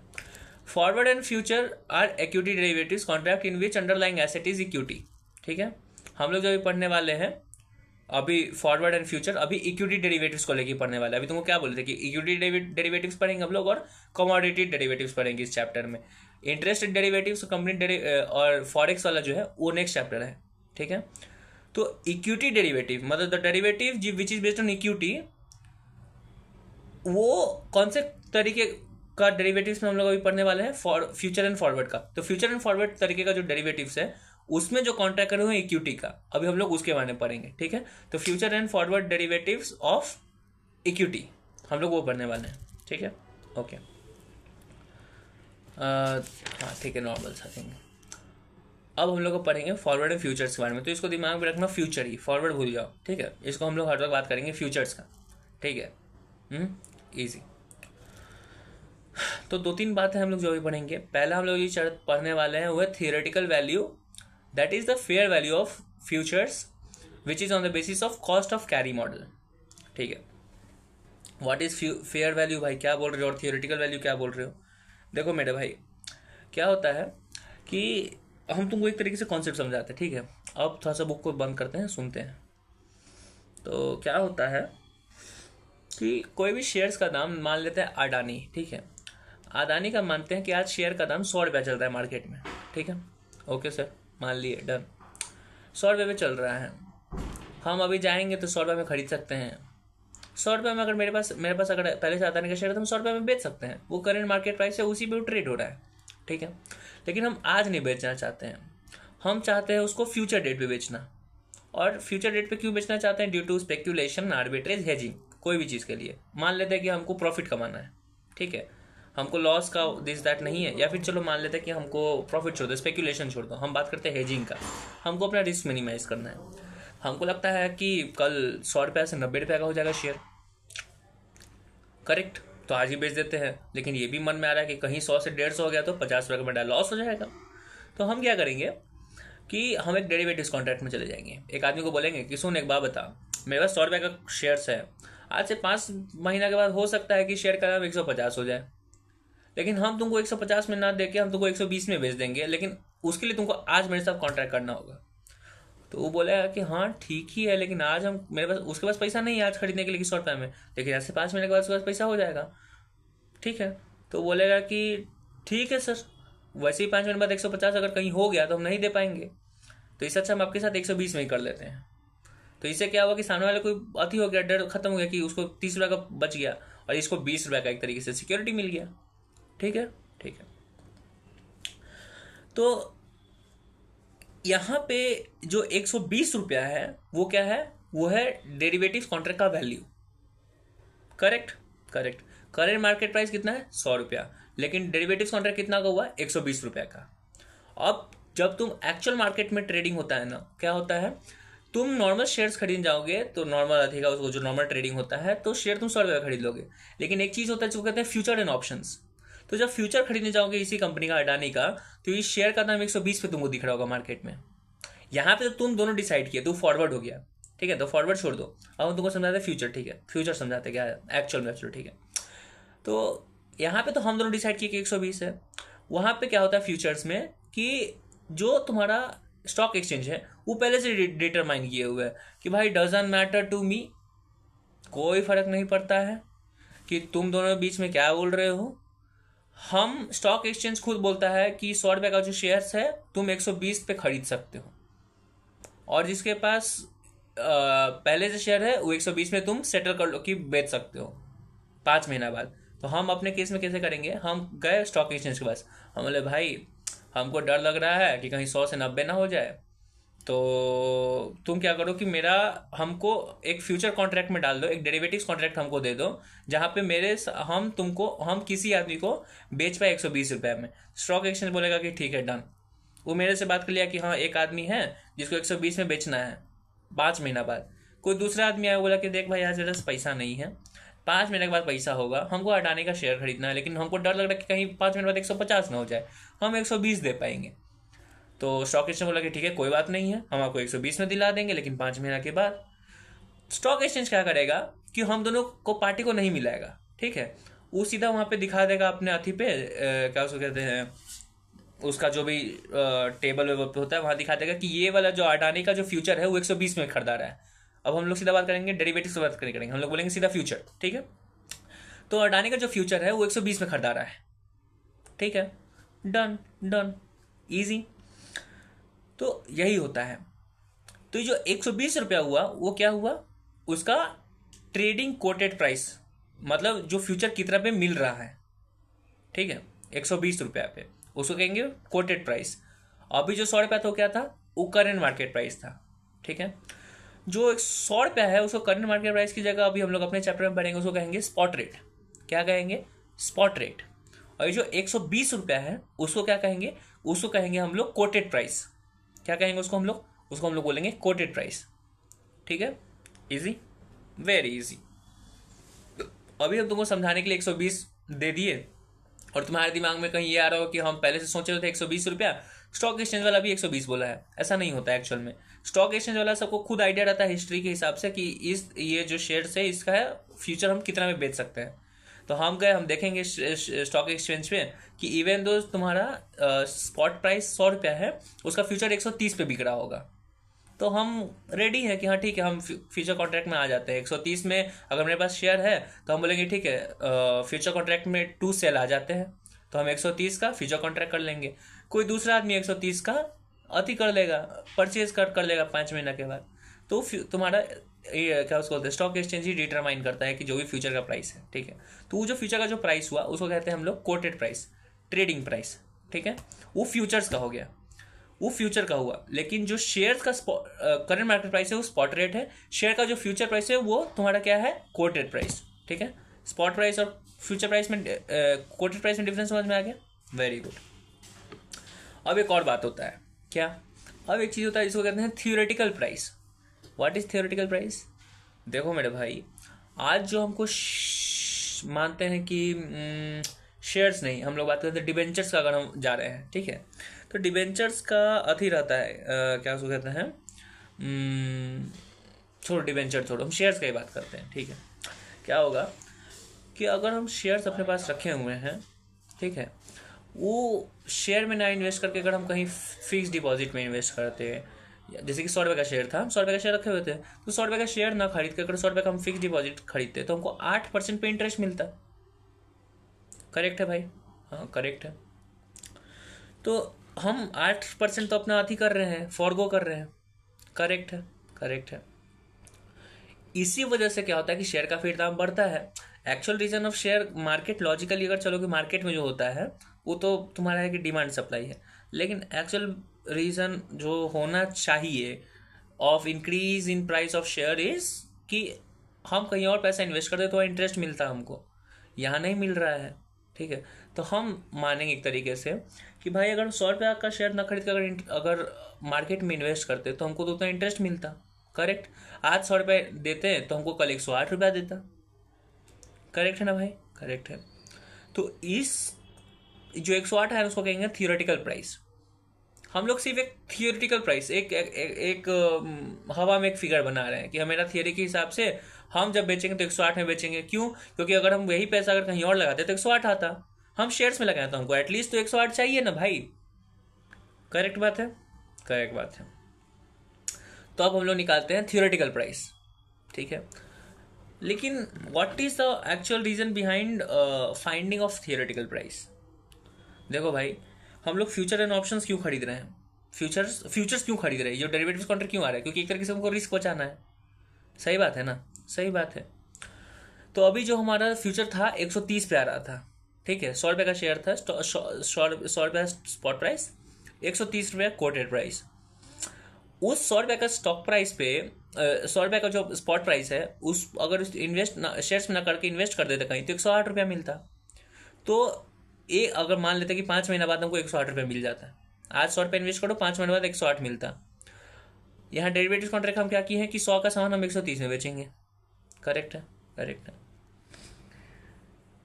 S1: Forward and future are equity derivatives contract in which underlying asset is equity. ठीक है, हम लोग जो अभी पढ़ने वाले हैं, अभी फॉरवर्ड एंड फ्यूचर, अभी इक्विटी डेरिवेटिव्स को लेके पढ़ने वाले हैं। अभी तुमको क्या बोले थे कि इक्विटी डेरिवेटिव्स पढ़ेंगे हम लोग और कमोडिटी डेरिवेटिव्स पढ़ेंगे इस चैप्टर में। इंटरेस्ट डेरिवेटिव्स, कंपनी और फॉरेक्स वाला जो है वो नेक्स्ट चैप्टर है। ठीक है, तो इक्विटी डेरिवेटिव मतलब the derivative which is based on equity, वो कौन से तरीके का डेरिवेटिव्स में हम लोग अभी पढ़ने वाले हैं, फ्यूचर एंड फॉरवर्ड का। तो फ्यूचर एंड फॉरवर्ड तरीके का जो डेरिवेटिव्स है उसमें जो कॉन्ट्रैक्ट करे हुए इक्विटी का, अभी हम लोग उसके बारे में पढ़ेंगे। ठीक है, तो future and forward derivatives of equity हम लोग वो पढ़ने वाले हैं। ठीक है, ओके, हाँ ठीक है, नॉर्मल सा थिंग। अब हम लोग को पढ़ेंगे फॉरवर्ड एंड फ्यूचर्स के बारे में, तो इसको दिमाग में रखना, फ्यूचर ही, फॉरवर्ड भूल जाओ। ठीक है, इसको हम लोग हर वक्त बात करेंगे फ्यूचर्स का। ठीक है, इजी। तो 2-3 बातें हम लोग जो भी पढ़ेंगे। पहला हम लोग ये पढ़ने वाले हैं वो है theoretical value, that is the fair value of futures which is on the basis of cost of carry model. ठीक है, व्हाट इज फेयर वैल्यू, भाई क्या बोल रहे हो, और थियोरेटिकल वैल्यू क्या बोल रहे हो। देखो मेरे भाई, क्या होता है कि हम तुमको एक तरीके से कॉन्सेप्ट समझाते हैं। ठीक है, अब थोड़ा सा बुक को बंद करते हैं, सुनते हैं। तो क्या होता है कि कोई भी शेयर्स का दाम मान लेते हैं अडानी। ठीक है, अडानी का मानते हैं कि आज शेयर का दाम 100 रुपया चल रहा है मार्केट में। ठीक है, ओके सर, मान लिए, डन। 100 रुपये में चल रहा है, हम अभी जाएंगे तो 100 रुपये में खरीद सकते हैं। 100 रुपये में अगर मेरे पास अगर पहले से अडानी का शेयर है तो हम 100 रुपये में बेच सकते हैं। वो करेंट मार्केट प्राइस है, उसी पे ट्रेड हो रहा है। ठीक है, लेकिन हम आज नहीं बेचना चाहते हैं, हम चाहते हैं उसको फ्यूचर डेट पे बेचना। और फ्यूचर डेट पे क्यों बेचना चाहते हैं, due to speculation, arbitrage, hedging, कोई भी चीज़ के लिए। मान लेते हैं कि हमको प्रॉफिट कमाना है। ठीक है, हमको लॉस का दिस दैट नहीं है, या फिर चलो मान लेते हैं कि हमको प्रॉफिट छोड़ दो, स्पेक्यूलेशन छोड़ दो, हम बात करते हैं हेजिंग का। हमको अपना रिस्क मिनिमाइज करना है। हमको लगता है कि कल 100 रुपये से 90 रुपये का हो जाएगा शेयर, करेक्ट, तो आज ही बेच देते हैं। लेकिन ये भी मन में आ रहा है कि कहीं 100 से 150 हो गया तो 50 रुपये का बड़ा लॉस हो जाएगा। तो हम क्या करेंगे कि हम एक डेरिवेटिव्स कॉन्ट्रैक्ट में चले जाएंगे। एक आदमी को बोलेंगे कि सुन एक बात बता, मेरे पास 100 रुपये का शेयर्स है, आज से 5 महीना के बाद हो सकता है कि शेयर का दाम 150 हो जाए, लेकिन हम तुमको 150 में ना देके हम तुमको 120 में बेच देंगे, लेकिन उसके लिए तुमको आज मेरे साथ कॉन्ट्रैक्ट करना होगा। तो वो बोलेगा कि हाँ ठीक ही है, लेकिन आज हम मेरे पास उसके पास पैसा नहीं है आज खरीदने के लिए 100 रुपये में, लेकिन ऐसे 5 महीने के बाद उसके पास पैसा हो जाएगा। ठीक है, तो बोलेगा कि ठीक है सर, वैसे ही 5 महीने बाद 150 अगर कहीं हो गया तो हम नहीं दे पाएंगे, तो इससे अच्छा हम आपके साथ 120 में ही कर लेते हैं। तो इससे क्या हुआ कि सामने वाले को अति हो गया, डर खत्म हो गया कि उसको 30 रुपये का बच गया और इसको 20 रुपये का एक तरीके से सिक्योरिटी मिल गया। ठीक है, ठीक है। तो यहाँ पे जो 120 रुपया है वो क्या है, वो है डेरिवेटिव कॉन्ट्रैक्ट का value. Correct, correct. Current market price कितना है, 100 रुपया, लेकिन डेरिवेटिव कॉन्ट्रैक्ट कितना का हुआ, 120 रुपया का। अब जब तुम एक्चुअल मार्केट में ट्रेडिंग होता है ना, क्या होता है, तुम नॉर्मल शेयर्स खरीदने जाओगे तो नॉर्मल अधिका उसको जो नॉर्मल ट्रेडिंग होता है तो शेयर तुम 100 रुपये का खरीद लोगे। लेकिन एक चीज़ होता है जिसको कहते हैं फ्यूचर एंड ऑप्शंस। तो जब फ्यूचर खरीदने जाओगे इसी कंपनी का, अडानी का, तो इस शेयर का दाम 120 पे तुमको दिख रहा होगा मार्केट में। यहाँ पे तो तुम दोनों डिसाइड किए, तू फॉरवर्ड हो गया, ठीक है, तो फॉरवर्ड छोड़ दो। अब हम तुमको समझाते हैं फ्यूचर, ठीक है, फ्यूचर समझाते क्या है एक्चुअल में, ठीक है। तो यहाँ पे तो हम दोनों डिसाइड किए कि 120 है। वहाँ पे क्या होता है फ्यूचर्स में कि जो तुम्हारा स्टॉक एक्सचेंज है वो पहले से डिटरमाइन किए हुए है कि भाई डजंट मैटर टू मी, कोई फर्क नहीं पड़ता है कि तुम दोनों बीच में क्या बोल रहे हो। हम स्टॉक एक्सचेंज खुद बोलता है कि 100 रुपये का जो शेयर्स है तुम 120 पे खरीद सकते हो, और जिसके पास पहले से शेयर है वो 120 में तुम सेटल कर लो कि बेच सकते हो 5 महीना बाद। तो हम अपने केस में कैसे करेंगे, हम गए स्टॉक एक्सचेंज के पास, हम बोले भाई हमको डर लग रहा है कि कहीं 100 से 90 ना हो जाए, तो तुम क्या करो कि मेरा हमको एक फ्यूचर कॉन्ट्रैक्ट में डाल दो, एक डेरिवेटिव्स कॉन्ट्रैक्ट हमको दे दो, जहाँ पे हम किसी आदमी को बेच पाए 120 रुपये में। स्टॉक एक्सचेंज बोलेगा कि ठीक है डन। वो मेरे से बात कर लिया कि हाँ एक आदमी है जिसको 120 में बेचना है 5 महीना बाद। कोई दूसरा आदमी आया बोला कि देख भाई आज मेरे पास पैसा नहीं है, 5 महीने के बाद पैसा होगा, हमको अडानी का शेयर खरीदना है, लेकिन हमको डर लग रहा है कि कहीं 5 महीने बाद 150 ना हो जाए, हम 120 दे पाएंगे। तो स्टॉक एक्सचेंज बोला कि ठीक है कोई बात नहीं है, हम आपको 120 में दिला देंगे, लेकिन 5 महीना के बाद। स्टॉक एक्सचेंज क्या करेगा कि हम दोनों को पार्टी को नहीं मिलाएगा, ठीक है, वो सीधा वहाँ पे दिखा देगा अपने अथी पे, क्या उसको कहते हैं, उसका जो भी टेबल वेबल पे होता है वहाँ दिखा देगा कि ये वाला जो अडानी का जो फ्यूचर है वो 120 में खरीदा रहा है। अब हम लोग सीधा बात करेंगे डेरिवेटिव से बात करेंगे, हम लोग बोलेंगे सीधा फ्यूचर, ठीक है। तो अडानी का जो फ्यूचर है वो 120 में खरीदा रहा है, ठीक है, डन डन, इजी। तो यही होता है। तो जो 120 रुपया हुआ वो क्या हुआ, उसका ट्रेडिंग कोटेड प्राइस, मतलब जो फ्यूचर कितना पे मिल रहा है, ठीक है, 120 रुपया पे, उसको कहेंगे कोटेड प्राइस। अभी जो 100 रुपया तो क्या था, वो करेंट मार्केट प्राइस था, ठीक है। जो 100 रुपया है उसको करंट मार्केट प्राइस की जगह अभी हम लोग अपने चैप्टर में पढ़ेंगे, उसको कहेंगे स्पॉट रेट। क्या कहेंगे, स्पॉट रेट। और ये जो 120 रुपया है उसको क्या कहेंगे, उसको कहेंगे हम लोग कोटेड प्राइस। क्या कहेंगे उसको हम लोग बोलेंगे कोटेड प्राइस, ठीक है। Easy, very easy. अभी हम तुमको समझाने के लिए 120 दे दिए और तुम्हारे दिमाग में कहीं ये आ रहा हो कि हम पहले से सोचे थे 120 रुपया, स्टॉक एक्सचेंज वाला भी 120 बोला है। ऐसा नहीं होता है एक्चुअल में। स्टॉक एक्सचेंज वाला सबको खुद आइडिया रहता है हिस्ट्री के हिसाब से कि ये जो शेयर्स है इसका है फ्यूचर हम कितना में बेच सकते हैं। तो हम गए, हम देखेंगे स्टॉक एक्सचेंज पे कि इवन दो तुम्हारा स्पॉट प्राइस 100 रुपया है, उसका फ्यूचर 130 पे बिक रहा होगा, तो हम रेडी हैं कि हाँ ठीक है हम फ्यूचर कॉन्ट्रैक्ट में आ जाते हैं। 130 में अगर मेरे पास शेयर है तो हम बोलेंगे ठीक है फ्यूचर कॉन्ट्रैक्ट में 2 सेल आ जाते हैं, तो हम 130 का फ्यूचर कॉन्ट्रैक्ट कर लेंगे। कोई दूसरा आदमी 130 का अति कर लेगा, परचेज कर लेगा 5 महीना के बाद। तो तुम्हारा ये क्या उसको बोलते हैं, स्टॉक एक्सचेंज ही डिटरमाइन करता है कि जो भी फ्यूचर का प्राइस है, ठीक है। तो वो जो फ्यूचर का जो प्राइस हुआ उसको कहते हैं हम लोग कोटेड प्राइस, ट्रेडिंग प्राइस, ठीक है। वो फ्यूचर्स का हो गया, वो फ्यूचर का हुआ। लेकिन जो शेयर्स का करंट मार्केट प्राइस है वो स्पॉट रेट है, शेयर का जो फ्यूचर प्राइस है वो तुम्हारा क्या है, कोटेड प्राइस, ठीक है। स्पॉट प्राइस और फ्यूचर प्राइस में कोटेड प्राइस में डिफरेंस समझ में आ गया, वेरी गुड। अब एक और बात होता है, क्या, अब एक चीज़ होता है जिसको कहते हैं theoretical price. What is theoretical price. देखो मेरे भाई, आज जो हमको मानते हैं कि शेयर्स नहीं, हम लोग बात करते हैं डिबेंचर्स का, अगर हम जा रहे हैं, ठीक है, तो डिबेंचर्स का अथी रहता है क्या उसको कहते हैं, छोड़ो डिबेंचर छोड़ो, हम शेयर्स का ही बात करते हैं, ठीक है। क्या होगा कि अगर हम शेयर्स अपने पास रखे हुए हैं, ठीक है, वो शेयर में ना इन्वेस्ट करके अगर हम कहीं फिक्स डिपॉजिट में इन्वेस्ट करते हैं, जैसे कि 100 रुपये का शेयर था, हम 100 रुपये का शेयर रखे हुए थे, तो 100 रुपये का शेयर ना खरीद के अगर 100 रुपये का हम फिक्स डिपॉजिट खरीदते तो हमको 8% पे इंटरेस्ट मिलता। करेक्ट है भाई, हाँ करेक्ट है। तो हम 8% तो अपना अति कर रहे हैं, फॉरगो कर रहे हैं। करेक्ट है, करेक्ट है। इसी वजह से क्या होता है कि शेयर का फिर दाम बढ़ता है। Actual reason of share market, logically अगर चलोगे मार्केट में जो होता है वो तो तुम्हारा है कि डिमांड सप्लाई है, लेकिन एक्चुअल रीजन जो होना चाहिए of increase in price of share is कि हम कहीं और पैसा इन्वेस्ट करते तो इंटरेस्ट मिलता हमको, यहाँ नहीं मिल रहा है। ठीक है, तो हम मानेंगे एक तरीके से कि भाई अगर 100 रुपया का शेयर ना खरीद कर अगर मार्केट में इन्वेस्ट करते तो हमको तो उतना इंटरेस्ट मिलता। करेक्ट, आज 100 रुपये देते हैं तो हमको कल 108 रुपया देता। करेक्ट है ना भाई, करेक्ट है। तो इस जो 108 है उसको कहेंगे थियोरेटिकल प्राइस। हम लोग सिर्फ एक थियोरेटिकल प्राइस, एक हवा में एक फिगर बना रहे हैं कि हमारा थियोरी के हिसाब से हम जब बेचेंगे तो 108 में बेचेंगे। क्यों? क्योंकि अगर हम वही पैसा अगर कहीं और लगाते तो 108 आता। हम शेयर्स में लगाए तो हमको एटलीस्ट तो 108 चाहिए ना भाई। करेक्ट बात है, करेक्ट बात है। तो अब हम लोग निकालते हैं थियोरेटिकल प्राइस। ठीक है, लेकिन what is the actual reason behind finding of theoretical price? देखो भाई, हम लोग फ्यूचर एंड ऑप्शंस क्यों खरीद रहे हैं? फ्यूचर्स क्यों खरीद रहे हैं? जो डेरिवेटिव्स कॉन्ट्रैक्ट क्यों आ रहा है? क्योंकि एक तरीके से हमको रिस्क बचाना है। सही बात है ना, सही बात है। तो अभी जो हमारा फ्यूचर था 130 पे आ रहा था। ठीक है, 100 रुपये का शेयर था, 100 रुपये स्पॉट प्राइस, 130 रुपये कोटेड प्राइस। उस 100 रुपये का स्टॉक प्राइस पे 100 रुपये का जो स्पॉट प्राइस है उस अगर उस इन्वेस्ट शेयर्स में ना करके इन्वेस्ट कर देते कहीं तो 108 रुपया मिलता। तो ये अगर मान लेते कि 5 महीना बाद हमको 108 रुपया मिल जाता है। आज 100 रुपये इन्वेस्ट करो, 5 महीने बाद 108 मिलता। यहाँ डेरिवेटिव कॉन्ट्रैक्ट हम क्या किए हैं कि 100 का सामान हम 130 में बेचेंगे। करेक्ट है, करेक्ट है।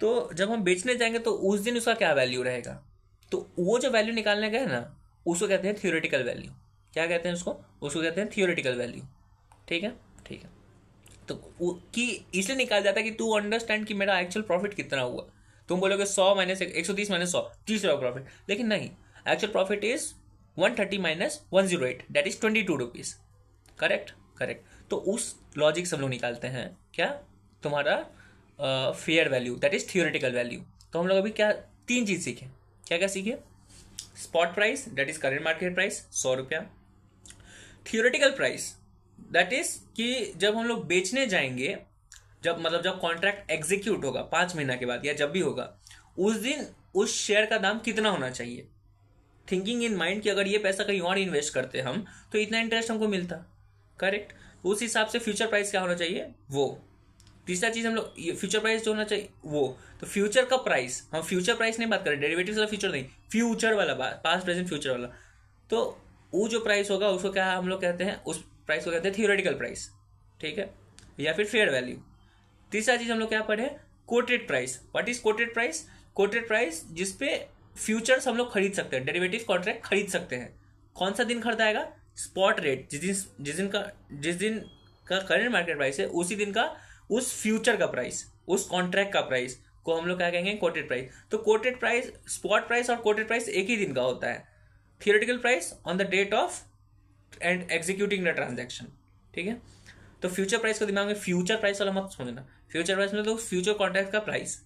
S1: तो जब हम बेचने जाएंगे तो उस दिन उसका क्या वैल्यू रहेगा? तो वो जो वैल्यू निकालने गए ना उसको कहते हैं थियोरेटिकल वैल्यू। क्या कहते हैं उसको? उसको कहते हैं थियोरेटिकल वैल्यू। ठीक है, ठीक है। तो कि इसलिए निकाल जाता है कि टू अंडरस्टैंड कि मेरा एक्चुअल प्रॉफिट कितना हुआ। तुम बोलोगे 100 माइनस 130 माइनस 100, 30 रुपये प्रॉफिट, लेकिन नहीं, actual profit is 130 minus 108, that is 22 rupees. Correct, correct. तो उस लॉजिक से हम लोग निकालते हैं क्या? तुम्हारा fair value, that is theoretical value. तो हम लोग अभी क्या 3 चीज सीखे? क्या क्या सीखे? Spot price, that is current market price 100 रुपया। थियोरेटिकल प्राइस, दैट इज कि जब हम लोग बेचने जाएंगे, जब कॉन्ट्रैक्ट एग्जीक्यूट होगा 5 महीना के बाद या जब भी होगा, उस दिन उस शेयर का दाम कितना होना चाहिए, थिंकिंग इन माइंड कि अगर ये पैसा कहीं और इन्वेस्ट करते हम तो इतना इंटरेस्ट हमको मिलता। करेक्ट, उस हिसाब से फ्यूचर प्राइस क्या होना चाहिए वो। तीसरा चीज हम लोग फ्यूचर प्राइस जो होना चाहिए वो। तो फ्यूचर का प्राइस, हम फ्यूचर प्राइस नहीं बात करें, डेरिवेटिव्स वाला फ्यूचर नहीं, फ्यूचर वाला बात, पास्ट प्रेजेंट फ्यूचर वाला। तो वो जो प्राइस होगा उसको क्या हम लोग कहते हैं? उस प्राइस को कहते हैं थियोरेटिकल प्राइस। ठीक है, या फिर फेयर वैल्यू। तीसरा चीज हम लोग क्या पढ़े? Coated price. What is coated price? Coated price जिसपे फ्यूचर्स हम लोग खरीद सकते हैं, डेरिवेटिव कॉन्ट्रैक्ट खरीद सकते हैं। कौन सा दिन खरीदाएगा? स्पॉट रेट, जिस दिन का करंट मार्केट प्राइस है उसी दिन का उस फ्यूचर का प्राइस, उस कॉन्ट्रैक्ट का प्राइस को हम लोग क्या कहेंगे? Quoted price. तो कोटेड प्राइस, स्पॉट प्राइस और कोटेड प्राइस एक ही दिन का होता है। Theoretical price on the date of and executing the transaction. ठीक है, तो फ्यूचर प्राइस को दिमाग में फ्यूचर प्राइस वाला मत समझना। फ्यूचर प्राइस में तो फ्यूचर कॉन्ट्रैक्ट का प्राइस।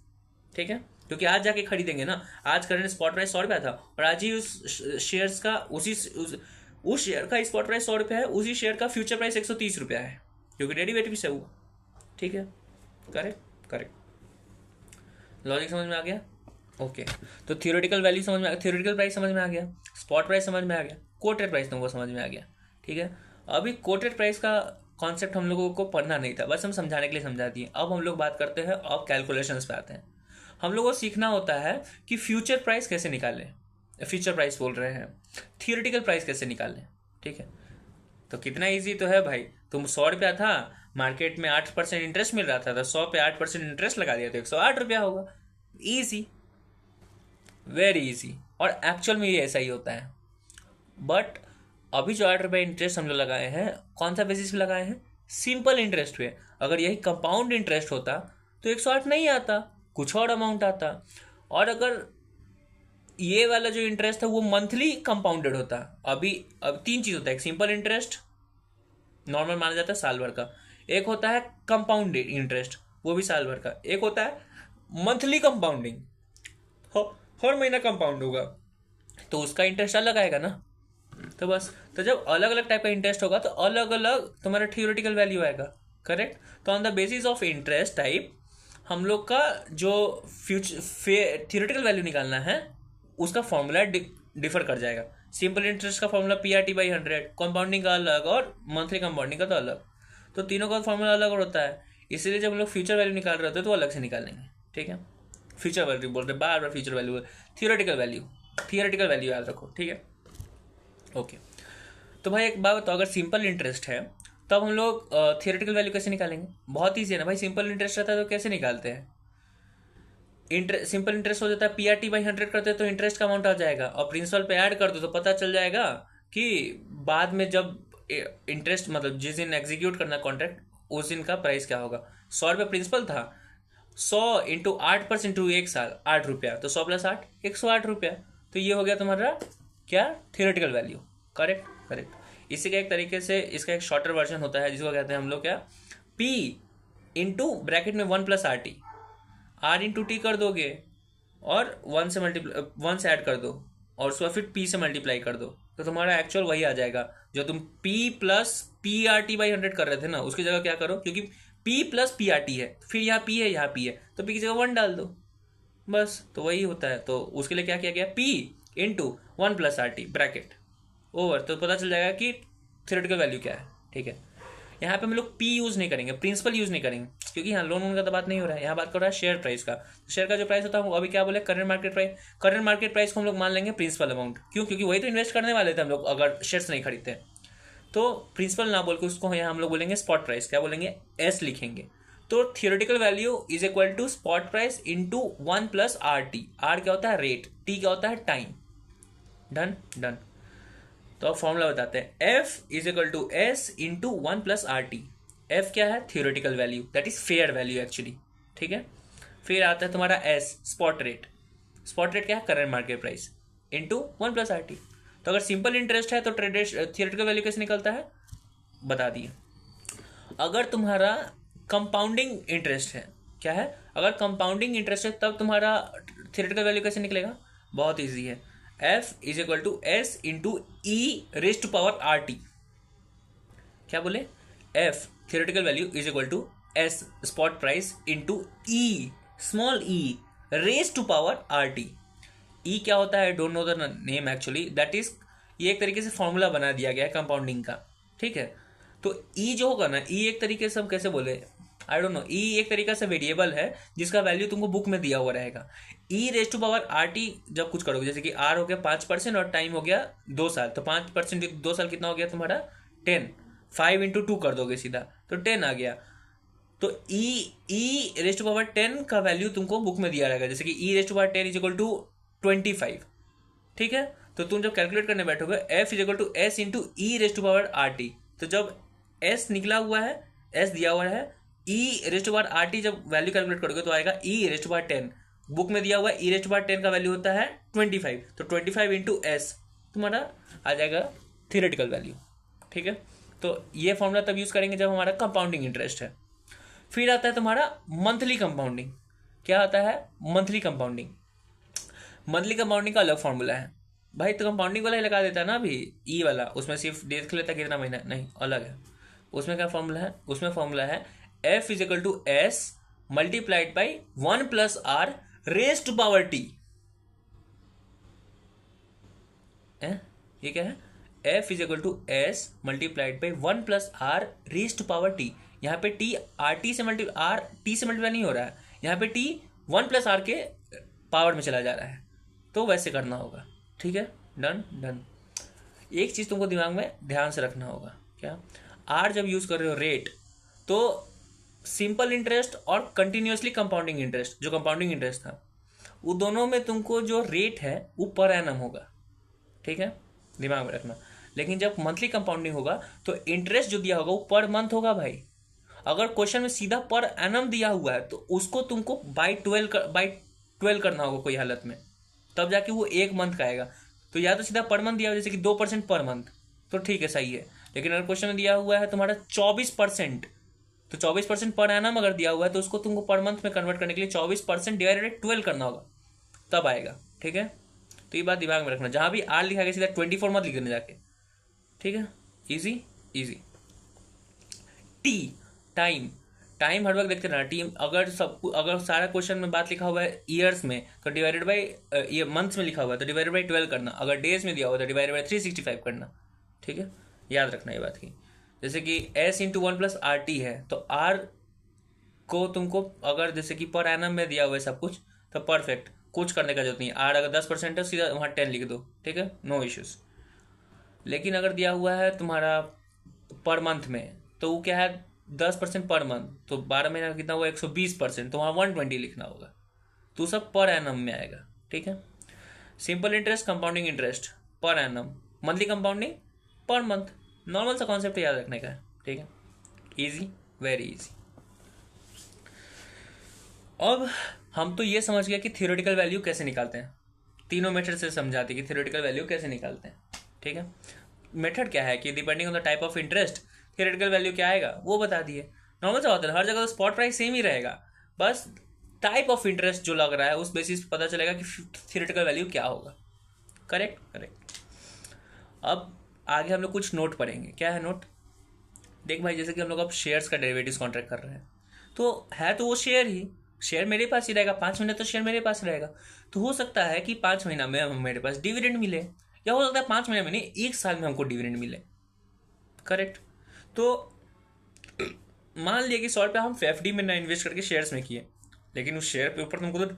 S1: ठीक है, क्योंकि आज जाके खरीदेंगे ना, आज करंट स्पॉट प्राइस 100 रुपया था और आज ही उस शेयर्स का उस शेयर का स्पॉट प्राइस 100 रुपया है, उसी शेयर का फ्यूचर प्राइस 130 रुपया है, क्योंकि डेरिवेटिव से हुआ। ठीक है, करेक्ट, करेक्ट। लॉजिक समझ में आ गया? ओके। तो थियोरेटिकल वैल्यू समझ में आ गया, थियोरेटिकल प्राइस समझ में आ गया, स्पॉट प्राइस समझ में आ गया, कोटेड प्राइस तुमको समझ में आ गया। ठीक है, अभी कोटेड प्राइस का कॉन्सेप्ट हम लोगों को पढ़ना नहीं था, बस हम समझाने के लिए समझा दिए। अब हम लोग बात करते हैं, अब कैलकुलेशंस पे आते हैं। हम लोगों को सीखना होता है कि फ्यूचर प्राइस कैसे निकालें, फ्यूचर प्राइस बोल रहे हैं, थियोरेटिकल प्राइस कैसे निकालें। ठीक है, तो कितना इजी तो है भाई। तुम 100 रुपया था, मार्केट में 8% इंटरेस्ट मिल रहा था, तो 100 पे 8% इंटरेस्ट लगा दिया तो 108 रुपया होगा। Easy, very easy. और एक्चुअल में ये ऐसा ही होता है। बट अभी जो 8 रुपये इंटरेस्ट हम लोग लगाए हैं, कौन सा बेसिस पे लगाए हैं? सिंपल इंटरेस्ट पे। अगर यही कंपाउंड इंटरेस्ट होता तो 108 नहीं आता, कुछ और अमाउंट आता। और अगर ये वाला जो इंटरेस्ट है वो मंथली कंपाउंडेड होता। अब 3 चीज होता है, एक सिंपल इंटरेस्ट नॉर्मल माना जाता है साल भर का, एक होता है कंपाउंडेड इंटरेस्ट वो भी साल भर का, एक होता है मंथली कंपाउंडिंग, हर महीना कंपाउंड होगा। तो उसका इंटरेस्ट अलग आएगा ना। तो बस, तो जब अलग अलग टाइप का इंटरेस्ट होगा तो अलग अलग तुम्हारा थियोरेटिकल वैल्यू आएगा। करेक्ट। तो on the basis of interest type हम लोग का जो फ्यूचर थियोरेटिकल वैल्यू निकालना है उसका फॉर्मूला डिफर कर जाएगा। सिंपल इंटरेस्ट का फॉर्मूला PRT/100, कंपाउंडिंग का अलग और मंथली कंपाउंडिंग का तो अलग। तो तीनों का फॉर्मूला अलग होता है, इसीलिए जब हम लोग फ्यूचर वैल्यू निकाल रहे होते हैं तो अलग से निकालेंगे। ठीक है, फ्यूचर वैल्यू बोल रहे बार बार, future value, theoretical value, theoretical value याद रखो। ठीक है, ओके। तो भाई एक बात बताओ, अगर सिंपल इंटरेस्ट है तब हम लोग थियोरेटिकल वैल्यू कैसे निकालेंगे? बहुत ईजी है ना भाई, सिंपल इंटरेस्ट रहता है तो कैसे निकालते हैं? सिंपल इंटरेस्ट हो जाता है PRT/100 करते हैं तो इंटरेस्ट का अमाउंट आ जाएगा, और प्रिंसिपल पे ऐड कर दो तो पता चल जाएगा कि बाद में जब इंटरेस्ट मतलब जिस दिन एग्जीक्यूट करना कॉन्ट्रैक्ट उस दिन का प्राइस क्या होगा। 100 रुपये प्रिंसिपल था, 100 × 8% इंटू एक साल 8 रुपया, तो 100 + 8 108 रुपया। तो ये हो गया तुम्हारा क्या, थियोरेटिकल वैल्यू। Correct, correct. इसी का एक तरीके से इसका एक शॉर्टर वर्जन होता है जिसको कहते हैं हम लोग क्या, P इंटू ब्रैकेट में 1 + RT, R/T कर दोगे और 1 से ऐड कर दो और उसको फिर P से मल्टीप्लाई कर दो, तो तुम्हारा एक्चुअल वही आ जाएगा जो तुम P + PRT/100 कर रहे थे ना, उसकी जगह क्या करो, क्योंकि P + PRT है, फिर यहाँ P है यहाँ P है, तो P की जगह 1 डाल दो, बस। तो वही होता है। तो उसके लिए क्या किया गया, P into 1 + RT bracket over, तो पता चल जाएगा कि थियोरेटिकल वैल्यू क्या है। ठीक है, यहाँ पे हम लोग P यूज नहीं करेंगे, प्रिंसिपल यूज नहीं करेंगे, क्योंकि यहाँ लोन का तो बात नहीं हो रहा है, यहाँ बात कर रहा है शेयर प्राइस का। शेयर का जो प्राइस होता है वो अभी क्या बोले, current market price. Current market price को हम लोग मान लेंगे प्रिंसिपल अमाउंट, क्यों, क्योंकि वही तो इन्वेस्ट करने वाले थे हम लोग अगर शेयर्स नहीं खरीदते। तो प्रिंसिपल ना बोल के उसको यहाँ हम लोग बोलेंगे स्पॉट प्राइस, क्या बोलेंगे, S लिखेंगे। तो theoretical value is equal to spot price into 1 + RT। R क्या होता है, रेट, T क्या होता है, टाइम। Done done. तो अब फॉर्मूला बताते हैं, F is equal to S into 1 + RT। F क्या है, theoretical value, that is fair value actually. ठीक है, फिर आता है तुम्हारा S, spot rate. Spot rate क्या है, current market price into 1 + RT। तो अगर सिंपल इंटरेस्ट है तो थियोरेटिकल वैल्यू कैसे निकलता है, बता दिए। अगर तुम्हारा कंपाउंडिंग इंटरेस्ट है, क्या है, अगर कंपाउंडिंग इंटरेस्ट है तब तुम्हारा थियोरेटिकल वैल्यू कैसे निकलेगा, बहुत ईजी है। F is equal to S into E⁻⁻RT। क्या बोले, F theoretical value is equal to S spot price into E small E⁻RT। E क्या होता है, don't know the name actually, that is, ये एक तरीके से फॉर्मूला बना दिया गया है कंपाउंडिंग का। ठीक है, तो E जो होगा ना, E एक तरीके से हम कैसे बोले, आई डोंट नो, E एक तरीका से वेरिएबल है जिसका वैल्यू तुमको बुक में दिया हुआ रहेगा। E⁻RT जब कुछ करोगे, जैसे कि R हो गया 5% और टाइम हो गया 2 साल, तो 5% 2 साल कितना हो गया तुम्हारा, 10। 5 × 2 कर दोगे सीधा तो 10 आ गया। तो E⁻10 का वैल्यू तुमको बुक में दिया रहेगा, जैसे कि E⁻10 इज इक्वल टू 25। ठीक है, तो तुम जब कैलकुलेट करने बैठोगे F is equal to S into E⁻RT, तो जब S निकला हुआ है, S दिया हुआ है, E⁻RT जब वैल्यू कैलकुलेट करोगे तो आएगा E⁻10, बुक में दिया हुआ है E⁻10 का वैल्यू होता है 25, तो 25 इंटू S तुम्हारा आ जाएगा थियोरेटिकल वैल्यू। ठीक है, तो ये फॉर्मूला तब यूज करेंगे जब हमारा कंपाउंडिंग इंटरेस्ट है। फिर आता है तुम्हारा मंथली कंपाउंडिंग। क्या आता है, मंथली कंपाउंडिंग। मंथली कंपाउंडिंग का अलग फॉर्मूला है भाई, तो कंपाउंडिंग वाला ही लगा देता है ना अभी, ई वाला, उसमें सिर्फ देख लेता कितना महीना, नहीं अलग है। उसमें क्या फॉर्मूला है, उसमें फॉर्मूला है F is equal to S multiplied by 1 + R⁻T। ये क्या है, F is equal to S multiplied by 1 + R⁻T। यहाँ पे T RT से मल्टीप्लाई नहीं हो रहा है, यहाँ पे T 1 + R के पावर में चला जा रहा है, तो वैसे करना होगा। ठीक है, डन डन। एक चीज़ तुमको दिमाग में ध्यान से रखना होगा, क्या, R जब यूज़ कर रहे हो रेट, तो सिंपल इंटरेस्ट और कंटिन्यूसली कंपाउंडिंग इंटरेस्ट, जो कंपाउंडिंग इंटरेस्ट था, वो दोनों में तुमको जो रेट है वो पर एनम होगा। ठीक है, दिमाग में रखना। लेकिन जब मंथली कंपाउंडिंग होगा तो इंटरेस्ट जो दिया होगा वो पर मंथ होगा भाई। अगर क्वेश्चन में सीधा पर एनम दिया हुआ है तो उसको तुमको बाई 12 करना होगा कोई हालत में, तब जाके वो 1 मंथ का आएगा। तो या तो सीधा पर मंथ दिया हुआ, जैसे कि 2% पर मंथ, तो ठीक है, सही है। लेकिन अगर क्वेश्चन में दिया हुआ है तुम्हारा 24%, तो 24% पर एनम अगर दिया हुआ है तो उसको तुमको पर मंथ में कन्वर्ट करने के लिए 24% डिवाइडेड 12 करना होगा, तब आएगा। ठीक है, तो ये बात दिमाग में रखना, जहां भी आर लिखा गया सीधा 24 मत लिखने जाके, ठीक है। Easy easy. T, time. Time हर वक्त देखते रहना। टी अगर सारा क्वेश्चन में बात लिखा हुआ है ईयर्स में तो डिवाइडेड बाई मंथ्स में लिखा हुआ है तो डिवाइडेड बाई 12 करना, अगर डेज में दिया हुआ तो डिवाइडेड बाई 365 करना, ठीक है। याद रखना ये बात की। जैसे कि s इंटू 1+RT है तो r को तुमको अगर जैसे कि पर एनम में दिया हुआ है सब कुछ तो परफेक्ट, कुछ करने का जरूरत नहीं है। r अगर 10% है सीधा वहाँ 10 लिख दो, ठीक है, नो इश्यूज। लेकिन अगर दिया हुआ है तुम्हारा पर मंथ में तो वो क्या है 10% पर मंथ, तो 12 महीना का कितना हुआ 120%, तो वहाँ 120 लिखना होगा, तो सब पर एनम में आएगा, ठीक है। Simple interest, compounding interest per annum, monthly compounding per month, normal सा कॉन्सेप्ट याद रखने का है, ठीक है। Easy, very easy. अब हम तो ये समझ गए कि थियोरेटिकल वैल्यू कैसे निकालते हैं, तीनों मेथड से समझाते कि थियोरेटिकल वैल्यू कैसे निकालते हैं, ठीक है। मेथड क्या है कि depending on the type of interest theoretical value क्या आएगा वो बता दिए। नॉर्मल सा होता है, हर जगह तो स्पॉट प्राइस सेम ही रहेगा, बस टाइप ऑफ इंटरेस्ट जो लग रहा है उस बेसिस पता चलेगा कि थियोरेटिकल वैल्यू क्या होगा। Correct correct. अब आगे हम लोग कुछ नोट पढ़ेंगे। क्या है नोट? देख भाई, जैसे कि हम लोग अब शेयर्स का डेरिवेटिव्स कॉन्ट्रैक्ट कर रहे हैं तो है तो वो शेयर ही, शेयर मेरे पास ही रहेगा, 5 महीने तो शेयर मेरे पास रहेगा। तो हो सकता है कि 5 महीना में मेरे पास डिविडेंड मिले, या हो सकता है 5 महीने में नहीं 1 साल में हमको डिविडेंड मिले, करेक्ट। तो मान लिया कि 100 रुपये हम एफडी में ना इन्वेस्ट करके शेयर्स में किए, लेकिन उस शेयर पे ऊपर तुमको तो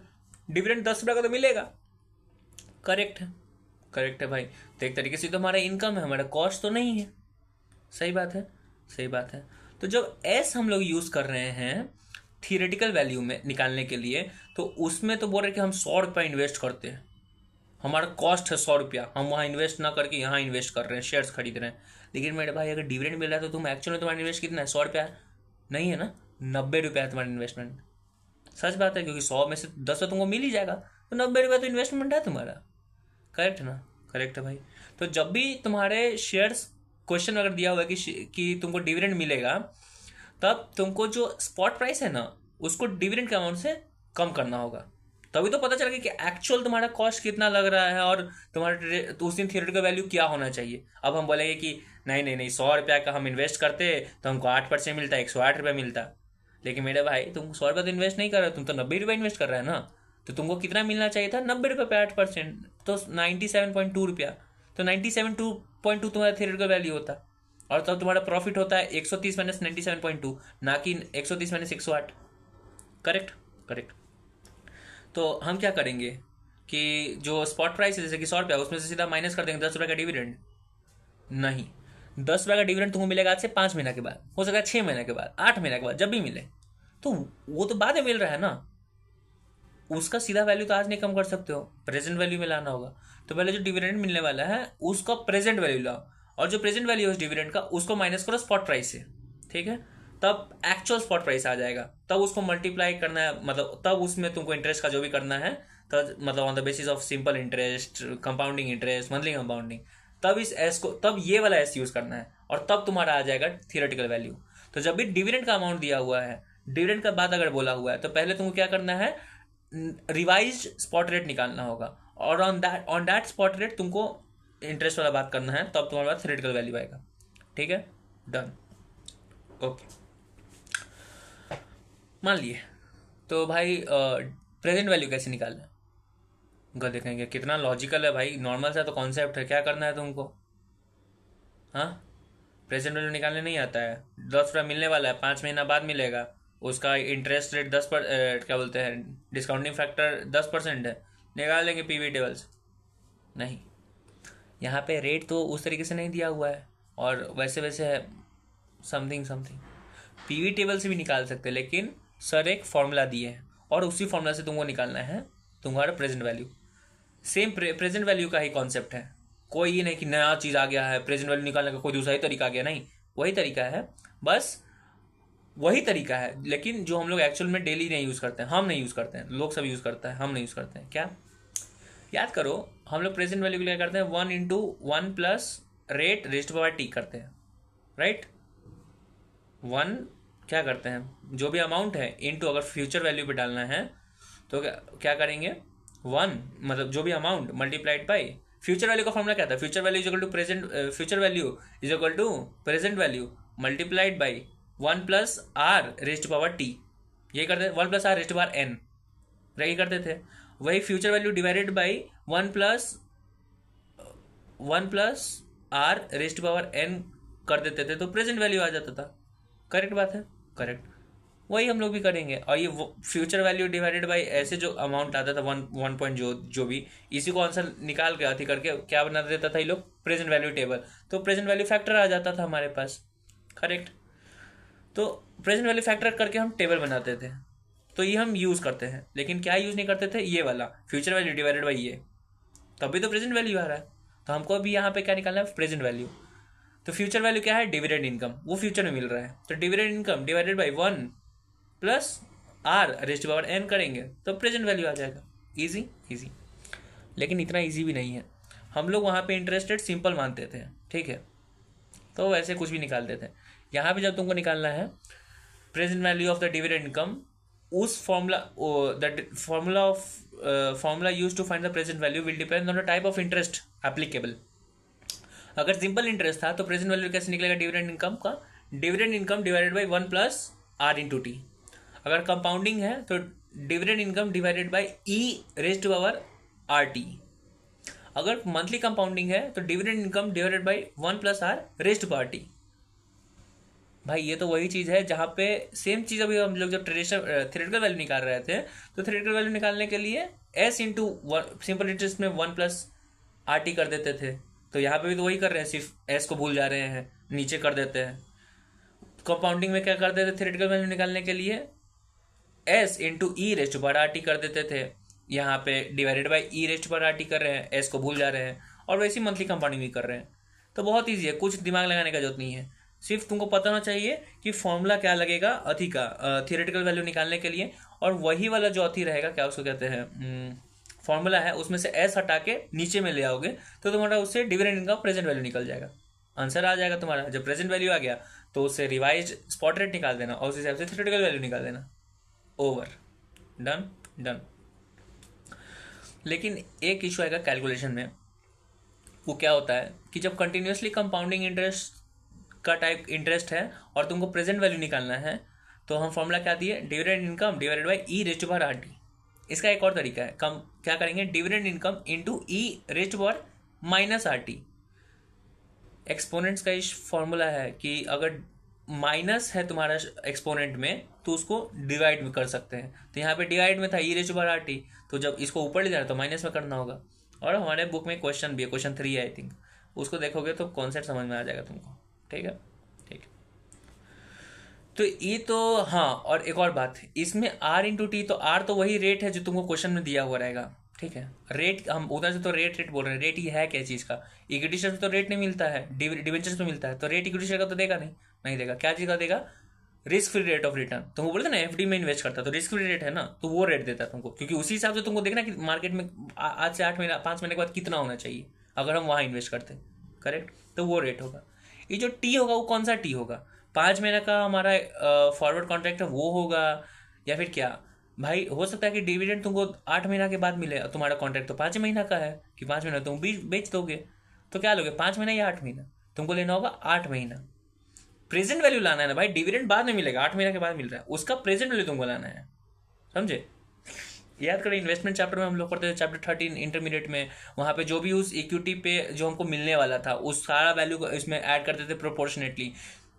S1: डिविडेंड 10 रुपये का तो मिलेगा, करेक्ट है, करेक्ट है भाई। तो एक तरीके से तो हमारा इनकम है, हमारा कॉस्ट तो नहीं है, सही बात है, सही बात है। तो जब एस हम लोग यूज कर रहे हैं थियोरेटिकल वैल्यू में निकालने के लिए, तो उसमें तो बोल रहे कि हम 100 रुपया इन्वेस्ट करते हैं, हमारा कॉस्ट है 100 रुपया, हम वहाँ इन्वेस्ट ना करके यहाँ इन्वेस्ट कर रहे हैं, शेयर्स खरीद रहे हैं। लेकिन मेरे भाई अगर डिविडेंड मिल रहा है तो तुम एक्चुअल में तुम्हारा इन्वेस्ट कितना है, 100 रुपया नहीं है ना, 90 रुपया है तुम्हारा इन्वेस्टमेंट। सच बात है, क्योंकि 100 में से 10 तो तुमको मिल ही जाएगा, तो 90 रुपया तो इन्वेस्टमेंट है तुम्हारा, करेक्ट है ना, करेक्ट है भाई। तो जब भी तुम्हारे शेयर्स क्वेश्चन अगर दिया हुआ है कि तुमको डिविडेंड मिलेगा, तब तुमको जो स्पॉट प्राइस है ना उसको डिविडेंड के अमाउंट से कम करना होगा, तभी तो पता चलेगा कि एक्चुअल तुम्हारा कॉस्ट कितना लग रहा है और तुम्हारा तो उस दिन थियोरेटिकल वैल्यू क्या होना चाहिए। अब हम बोलेंगे कि नहीं नहीं नहीं 100 रुपया का हम इन्वेस्ट करते तो हमको 8% मिलता, 108 रुपया मिलता। लेकिन मेरे भाई तुम 100 रुपया तो इन्वेस्ट नहीं कर रहे हो, तुम तो 90 रुपया इन्वेस्ट कर रहे हैं ना, तो तुमको कितना मिलना चाहिए था, 90 रुपये पे 8%, तो 97.2 रुपया, तो 97.2 तुम्हारा थियोरेटिकल वैल्यू होता, और तब तुम्हारा प्रॉफिट होता है 130 माइनस 97.2, ना कि 130 माइनस 108, करेक्ट करेक्ट। तो हम क्या करेंगे कि जो स्पॉट प्राइस है जैसे कि 100 रुपया, उसमें से सीधा माइनस कर देंगे 10 रुपये का डिविडेंड। नहीं, 10 रुपये का डिविडेंड तुमको मिलेगा आज से 5 महीना के बाद, हो सकता है 6 महीने के बाद, 8 महीने के बाद, जब भी मिले, तो वो तो बाद में मिल रहा है ना, उसका सीधा वैल्यू तो आज नहीं कम कर सकते हो, प्रेजेंट वैल्यू में लाना होगा। तो पहले जो डिविडेंड मिलने वाला है उसका प्रेजेंट वैल्यू लाओ, और जो प्रेजेंट वैल्यू है उस डिविडेंड का उसको माइनस करो स्पॉट प्राइस से, ठीक है, तब एक्चुअल स्पॉट प्राइस आ जाएगा, तब उसको मल्टीप्लाई करना है, मतलब तब उसमें तुमको इंटरेस्ट का जो भी करना है, तब मतलब on the basis of simple interest, compounding interest, monthly compounding, तब इस एस को, तब ये वाला एस यूज करना है, और तब तुम्हारा आ जाएगा थियोरेटिकल वैल्यू। तो जब भी डिविडेंड का अमाउंट दिया हुआ है, डिविडेंड का बाद अगर बोला हुआ है, तो पहले तुमको क्या करना है, रिवाइज स्पॉट रेट निकालना होगा, और ऑन दैट स्पॉट रेट तुमको इंटरेस्ट वाला बात करना है, तब तुम्हारे पास थियोरेटिकल वैल्यू आएगा, ठीक है, डन, ओके। मान लिए तो भाई प्रेजेंट वैल्यू कैसे निकालना है, उनका देखेंगे कितना लॉजिकल है भाई, नॉर्मल सा तो कॉन्सेप्ट है, क्या करना है तुमको, हाँ, प्रेजेंट वैल्यू निकालने नहीं आता है, 10 रुपया मिलने वाला है, 5 महीना बाद मिलेगा, उसका इंटरेस्ट रेट 10 क्या बोलते हैं, डिस्काउंटिंग फैक्टर 10% है, निकाल लेंगे पीवी टेबल्स। नहीं, यहाँ पे रेट तो उस तरीके से नहीं दिया हुआ है, और वैसे वैसे है समथिंग समथिंग, पीवी टेबल से भी निकाल सकते हैं, लेकिन सर एक फॉर्मूला दिए हैं और उसी फॉर्मूला से तुमको निकालना है तुम्हारा present value. Same present value का ही कॉन्सेप्ट है, कोई ये नहीं कि नया चीज़ आ गया है, प्रेजेंट वैल्यू निकालने का कोई दूसरा ही तरीका आ गया, नहीं, वही तरीका है, बस वही तरीका है, लेकिन जो हम लोग एक्चुअल में डेली नहीं यूज़ करते हैं, हम नहीं यूज़ करते हैं, लोग सब यूज़ करते हैं, हम नहीं यूज़ करते हैं। क्या याद करो, हम लोग प्रेजेंट वैल्यू के लिए करते हैं 1 × 1 + रेट रेज़्ड बाय टी करते हैं, राइट। 1 क्या करते हैं, जो भी अमाउंट है इनटू, अगर फ्यूचर वैल्यू पे डालना है तो क्या करेंगे, 1 मतलब जो भी amount multiplied by future value का फॉर्मूला क्या था, future value is equal to present, future value is equal to present value multiplied by 1 plus R raised to power T, ये करते 1 plus R raised to power N, ये करते थे। वही future value divided by 1 plus R raised to power N कर देते थे तो प्रेजेंट वैल्यू आ जाता था। करेक्ट बात है, करेक्ट। वही हम लोग भी करेंगे। और ये फ्यूचर वैल्यू डिवाइडेड बाई ऐसे जो अमाउंट आता था 1 पॉइंट जो भी, इसी को आंसर निकाल के अथी करके क्या बना देता था ये लोग, प्रेजेंट वैल्यू टेबल। तो प्रेजेंट वैल्यू फैक्टर आ जाता था हमारे पास। करेक्ट। तो प्रेजेंट वैल्यू फैक्टर करके हम टेबल बनाते थे, तो ये हम यूज़ करते हैं। लेकिन क्या यूज़ नहीं करते थे, ये वाला फ्यूचर वैल्यू डिवाइडेड बाई ये, तभी तो प्रेजेंट वैल्यू आ रहा है। तो हमको अभी यहाँ पे क्या निकालना है, प्रेजेंट वैल्यू। तो फ्यूचर वैल्यू क्या है, डिविडेंड इनकम, वो फ्यूचर में मिल रहा है। तो dividend income divided by 1 plus R raised to power N करेंगे तो प्रेजेंट वैल्यू आ जाएगा। Easy easy. लेकिन इतना इजी भी नहीं है, हम लोग वहाँ पे इंटरेस्टेड सिंपल मानते थे, ठीक है, तो वैसे कुछ भी निकालते थे। यहाँ भी जब तुमको निकालना है present value of the dividend income, उस formula use to find the present value will depend on the type of interest applicable. अगर सिंपल इंटरेस्ट था तो प्रेजेंट वैल्यू कैसे निकलेगा डिविडेंड इनकम का, dividend income divided by 1 plus R into T. अगर compounding है तो dividend income divided by E raise to power R T. अगर मंथली कंपाउंडिंग है तो dividend income divided by 1 plus R raise to power T. भाई ये तो वही चीज़ है जहाँ पे सेम चीज़ अभी हम लोग जब ट्रेडिशनल थ्योरेटिकल वैल्यू निकाल रहे थे, तो थ्योरेटिकल वैल्यू निकालने के लिए एस इंटू सिंपल इंटरेस्ट में 1 प्लस आर टी कर देते थे। तो यहाँ पे भी तो वही कर रहे हैं, सिर्फ एस को भूल जा रहे हैं, नीचे कर देते हैं। कंपाउंडिंग में क्या करते थे थ्योरेटिकल वैल्यू निकालने के लिए, S into E raise to power R T कर देते थे। यहाँ पे divided by E raise to power R T कर रहे हैं, एस को भूल जा रहे हैं, और वैसे ही मंथली कंपाउंडिंग भी कर रहे हैं। तो बहुत ईजी है, कुछ दिमाग लगाने का जरूरत नहीं है। सिर्फ तुमको पता होना चाहिए कि फॉर्मूला क्या लगेगा अथी का थियोरेटिकल वैल्यू निकालने के लिए, और वही वाला जो अथी रहेगा क्या उसको कहते हैं फॉर्मूला है, उसमें से एस हटा के नीचे में ले आओगे तो तुम्हारा उससे डिविडेंड इनकम प्रेजेंट वैल्यू निकल जाएगा, आंसर आ जाएगा तुम्हारा। जब प्रेजेंट वैल्यू आ गया तो उससे रिवाइज स्पॉट रेट निकाल देना और उस हिसाब से थियोरेटिकल वैल्यू निकाल देना। Over, done done. लेकिन एक इशू आएगा कैलकुलेशन में, वो क्या होता है कि जब कंटिन्यूसली कंपाउंडिंग इंटरेस्ट का टाइप इंटरेस्ट है और तुमको प्रेजेंट वैल्यू निकालना है, तो हम फॉर्मूला क्या दिए, dividend income divided by E raise to power R T. इसका एक और तरीका है, कम क्या करेंगे, dividend income into E raise to power minus R T. Exponents का इस फॉर्मूला है कि अगर माइनस है तुम्हारा एक्सपोनेंट में तो उसको डिवाइड में कर सकते हैं। तो यहाँ पे डिवाइड में था E raise to power R T, तो जब इसको ऊपर ले जाना तो माइनस में करना होगा। और हमारे बुक में क्वेश्चन भी है, क्वेश्चन 3 है आई थिंक, उसको देखोगे तो कॉन्सेप्ट समझ में आ जाएगा तुमको। ठीक है, ठीक है। तो ये तो हाँ, और एक और बात, इसमें आर इंटू टी, तो आर तो वही रेट है जो तुमको क्वेश्चन में दिया हुआ रहेगा। ठीक है, रेट हम उधर से तो रेट बोल रहे हैं, रेट ही है क्या चीज़ का, इक्विटी शेयर तो रेट नहीं मिलता है, डिवेंचर्स में मिलता है, तो रेट इक्विटी शेयर का तो देगा नहीं देगा। क्या चीज़ का देगा, risk free rate of return. तुमको बोलते ना एफडी में इन्वेस्ट करता तो रिस्क फ्री रेट है ना, तो वो रेट देता है तुमको, क्योंकि उसी हिसाब से तुमको देखना कि मार्केट में आज से 8 महीना 5 महीने के बाद कितना होना चाहिए अगर हम वहाँ इन्वेस्ट करते। करेक्ट, तो वो रेट होगा। ये जो टी होगा वो कौन सा टी होगा, 5 महीने का हमारा फॉरवर्ड कॉन्ट्रैक्ट है वो होगा, या फिर क्या भाई, हो सकता है कि डिविडेंड तुमको 8 महीना के बाद मिले, तुम्हारा कॉन्ट्रैक्ट तो 5 महीना का है कि 5 महीना तुम बेच दोगे, तो क्या लोगे, 5 महीना या 8 महीना, तुमको लेना होगा 8 महीना। प्रेजेंट वैल्यू लाना है ना भाई, डिविडेंड बाद में मिलेगा, 8 महीना के बाद मिल रहा है, उसका प्रेजेंट वैल्यू तुमको लाना है, समझे। याद करें इन्वेस्टमेंट चैप्टर में हम लोग पढ़ते थे, चैप्टर 13 इंटरमीडिएट में, वहाँ पे जो भी उस इक्विटी पे जो हमको मिलने वाला था उस सारा वैल्यू को इसमें ऐड करते थे प्रोपोर्शनेटली,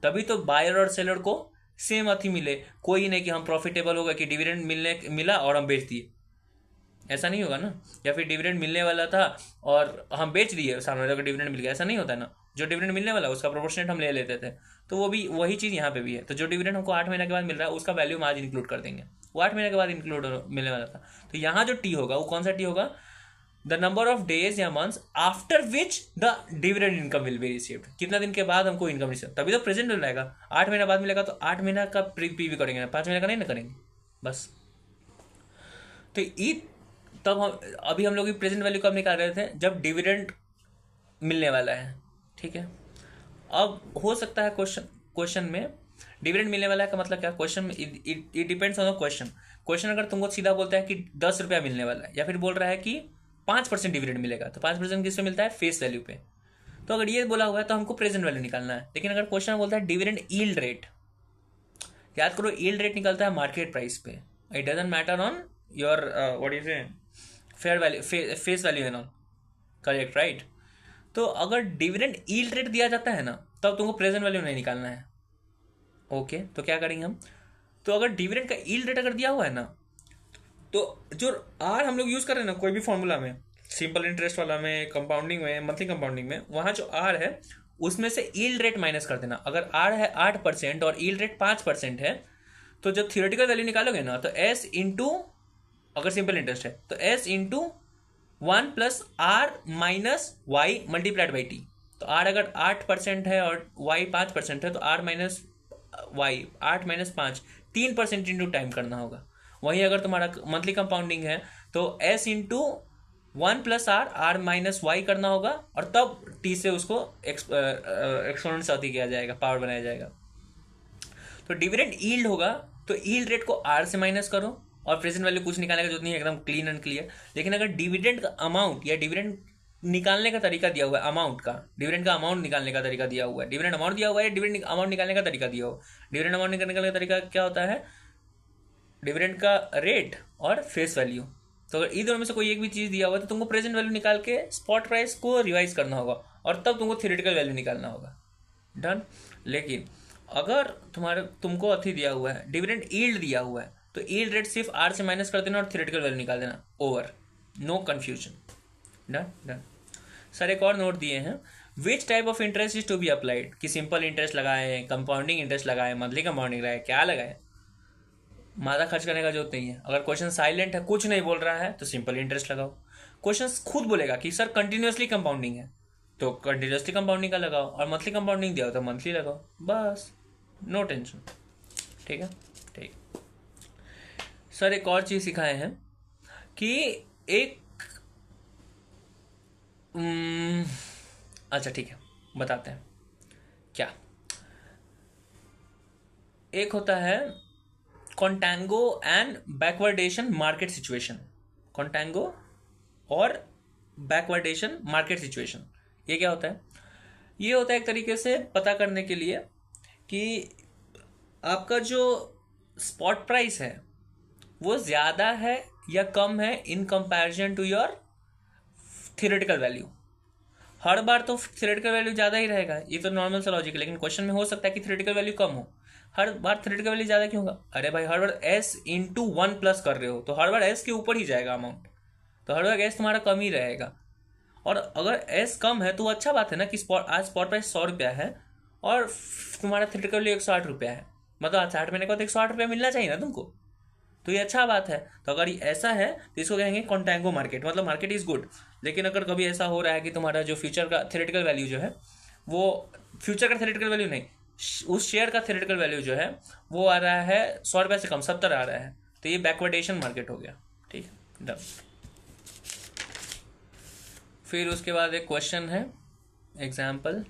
S1: तभी तो बायर और सेलर को सेम अथी मिले। कोई नहीं कि हम प्रॉफिटेबल होगा कि डिविडेंड मिला और हम बेच दिए, ऐसा नहीं होगा ना। या फिर डिविडेंड मिलने वाला था और हम बेच दिए, सामने वाले को डिविडेंड मिल गया, ऐसा नहीं होता ना। जो डिविडेंड मिलने वाला उसका प्रोपोर्शनेट हम ले लेते थे, तो वो भी वही चीज़ यहाँ पे भी है। तो जो डिविडेंड हमको 8 महीने के बाद मिल रहा है उसका वैल्यू हम आज इंक्लूड कर देंगे, वो 8 महीने के बाद इंक्लूड मिलने वाला था। तो यहाँ जो टी होगा वो कौन सा टी होगा, द नंबर ऑफ डेज या months after which the dividend income will be received, कितना दिन के बाद हमको इनकम रिसीव, तभी तो प्रेजेंट मिल रहेगा। 8 महीना बाद मिलेगा तो 8 महीना का पी करेंगे ना, 5 महीने का नहीं ना करेंगे बस। तो ये तब हम अभी हम लोग प्रेजेंट वैल्यू कब निकाल रहे थे, जब डिविडेंड मिलने वाला है। ठीक है, अब हो सकता है क्वेश्चन में डिविडेंड मिलने वाला है का मतलब क्या, question it depends on the question. Question अगर तुमको सीधा बोलता है कि 10 रुपया मिलने वाला है, या फिर बोल रहा है कि 5% डिविडेंड मिलेगा, तो 5% किस पे मिलता है, फेस वैल्यू पे। तो अगर ये बोला हुआ है तो हमको प्रेजेंट वैल्यू निकालना है। लेकिन अगर क्वेश्चन बोलता है डिविडेंड यील्ड रेट, याद करो यील्ड रेट निकलता है मार्केट प्राइस पे, it doesn't matter on your what is a fair value, face value and all, correct right. तो अगर डिविडेंड यील्ड रेट दिया जाता है ना, तब तुमको प्रेजेंट वैल्यू नहीं निकालना है। ओके, तो क्या करेंगे हम, तो अगर डिविडेंड का यील्ड रेट अगर दिया हुआ है ना, तो जो आर हम लोग यूज कर रहे हैं ना कोई भी फॉर्मूला में, सिंपल इंटरेस्ट वाला में, कंपाउंडिंग में, मंथली कंपाउंडिंग में, वहां जो आर है उसमें से यील्ड रेट माइनस कर देना। अगर आर है 8% और यील्ड रेट 5% है, तो जब थियोरेटिकल वैल्यू निकालोगे ना, तो एस इंटू, अगर सिंपल इंटरेस्ट है तो S into 1+R-Y multiplied by T. तो आर अगर 8% है और वाई 5% है, तो R minus Y 8-5 3% into time करना होगा। वहीं अगर तुम्हारा मंथली कंपाउंडिंग है तो एस इंटू 1+R-R-Y करना होगा, और तब टी से उसको एक्सपोनेंट से अति किया जाएगा, पावर बनाया जाएगा। तो डिविडेंड यील्ड होगा, तो यील्ड रेट को आर से माइनस करो, और प्रेजेंट वैल्यू कुछ निकालने का जरूरत नहीं है, एकदम क्लीन एंड क्लियर। लेकिन अगर डिविडेंड का अमाउंट या डिविडेंड निकालने का तरीका दिया हुआ है, अमाउंट का, डिविडेंड का अमाउंट निकालने का तरीका दिया हुआ है, डिविडेंड अमाउंट दिया हुआ है, डिविडेंड अमाउंट निकालने का तरीका दिया हुआ है। डिविडेंड अमाउंट निकालने का तरीका क्या होता है, डिविडेंड का रेट और फेस वैल्यू। तो अगर इधर में से कोई एक भी चीज दिया हुआ है, तो तुमको प्रेजेंट वैल्यू निकाल के स्पॉट प्राइस को रिवाइज करना होगा, और तब तुमको थ्योरेटिकल वैल्यू निकालना होगा। डन। लेकिन अगर तुमको अथी दिया हुआ है, डिविडेंड यील्ड दिया हुआ है, तो यील्ड रेट सिर्फ आर से माइनस कर देना और थ्योरेटिकल वैल्यू निकाल देना, over, no confusion. Done done. Sir एक और नोट दिए हैं, which type of interest is to be applied, कि सिंपल इंटरेस्ट लगाए, कंपाउंडिंग इंटरेस्ट लगाए, मंथली कंपाउंडिंग लगाए, क्या लगाए, मादा खर्च करने का जरूरत नहीं है। अगर क्वेश्चन साइलेंट है, कुछ नहीं बोल रहा है, तो सिंपल इंटरेस्ट लगाओ। क्वेश्चन खुद बोलेगा कि सर कंटिन्यूसली कंपाउंडिंग है, तो कंटिन्यूसली कंपाउंडिंग का लगाओ, और मंथली कंपाउंडिंग दिया हो तो मंथली लगाओ, बस, नो टेंशन। ठीक है, ठीक। सर एक और चीज सिखाए हैं कि एक अच्छा ठीक है, बताते हैं क्या। एक होता है कॉन्टेंगो एंड बैकवर्डेशन मार्केट सिचुएशन, कॉन्टेंगो और बैकवर्डेशन मार्केट सिचुएशन। ये क्या होता है, ये होता है एक तरीके से पता करने के लिए कि आपका जो स्पॉट प्राइस है वो ज़्यादा है या कम है in comparison to your theoretical value. हर बार तो थियोरेटिकल वैल्यू ज़्यादा ही रहेगा, ये तो नॉर्मल सा लॉजिक है। लेकिन क्वेश्चन में हो सकता है कि थियोरेटिकल वैल्यू कम हो, हर बार थियोरेटिकल वैल्यू ज़्यादा क्यों होगा, अरे भाई हर बार एस इंटू 1+ कर रहे हो, तो हर बार एस के ऊपर ही जाएगा अमाउंट, तो हर बार एस तुम्हारा कम ही रहेगा। और अगर एस कम है तो अच्छा बात है ना, कि आज स्पॉट प्राइस 100 रुपया है और तुम्हारा थियोरेटिकल वैल्यू 108 रुपया है, मतलब आज 60 महीने के बाद 108 रुपया मिलना चाहिए ना तुमको, तो ये अच्छा बात है। तो अगर ये ऐसा है तो इसको कहेंगे कॉन्टेंगो मार्केट, मतलब मार्केट इज गुड। लेकिन अगर कभी ऐसा हो रहा है कि तुम्हारा जो फ्यूचर का थियोरेटिकल वैल्यू जो है, वो फ्यूचर का थियोरेटिकल वैल्यू नहीं, उस शेयर का थियोरेटिकल वैल्यू जो है वो आ रहा है 100 रुपये से कम, 70 आ रहा है, तो ये बैकवर्डेशन मार्केट हो गया। ठीक है, डन। फिर उसके बाद एक क्वेश्चन है, example,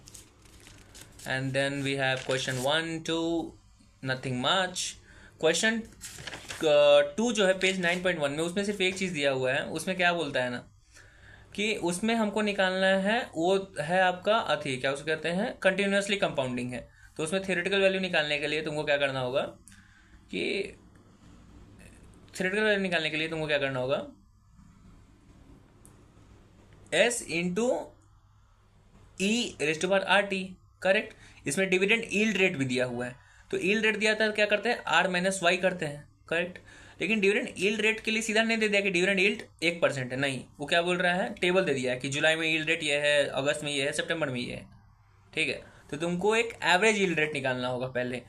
S1: and then we have question 1, 2, nothing much. Question 2 जो है पेज 9.1 में, उसमें सिर्फ एक चीज़ दिया हुआ है। उसमें क्या बोलता है ना, कि उसमें हमको निकालना है, वो है आपका अथी, क्या उसको कहते हैं, कंटिन्यूसली कंपाउंडिंग है। तो उसमें थियोरेटिकल वैल्यू निकालने के लिए तुमको क्या करना होगा, कि थियोरेटिकल वैल्यू निकालने के लिए तुमको क्या करना होगा, एस इंटू E⁻RT, करेक्ट। इसमें डिविडेंड यील्ड रेट भी दिया हुआ है, तो यील्ड रेट दिया था, क्या करते हैं, R-Y करते हैं, करेक्ट। लेकिन डिविडेंड यील्ड रेट के लिए सीधा नहीं दे दिया कि डिविडेंड यील्ड 1% है, नहीं, वो क्या बोल रहा है, टेबल दे दिया है कि जुलाई में यील्ड रेट ये है, अगस्त में ये है, सितंबर में ये है। ठीक है, तो तुमको एक एवरेज यील्ड रेट निकालना होगा, पहले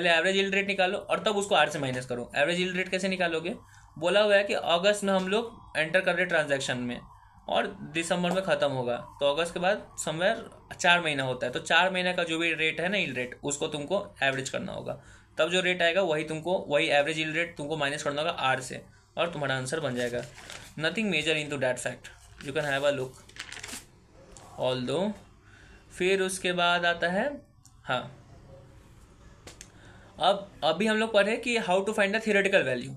S1: एवरेज यील्ड रेट निकालो और तब उसको आर से माइनस करो। एवरेज यील्ड रेट कैसे निकालोगे, बोला हुआ है कि अगस्त में हम लोग एंटर कर रहे ट्रांजैक्शन में और दिसंबर में ख़त्म होगा, तो अगस्त के बाद समवेयर 4 महीना होता है, तो 4 महीने का जो भी रेट है ना, यील्ड रेट, उसको तुमको एवरेज करना होगा। तब जो रेट आएगा वही एवरेज यील्ड रेट तुमको माइनस करना होगा आर से, और तुम्हारा आंसर बन जाएगा। Nothing major into that fact, you can have a look although. फिर उसके बाद आता है, हाँ, अब अभी हम लोग पढ़े कि how to find the theoretical value.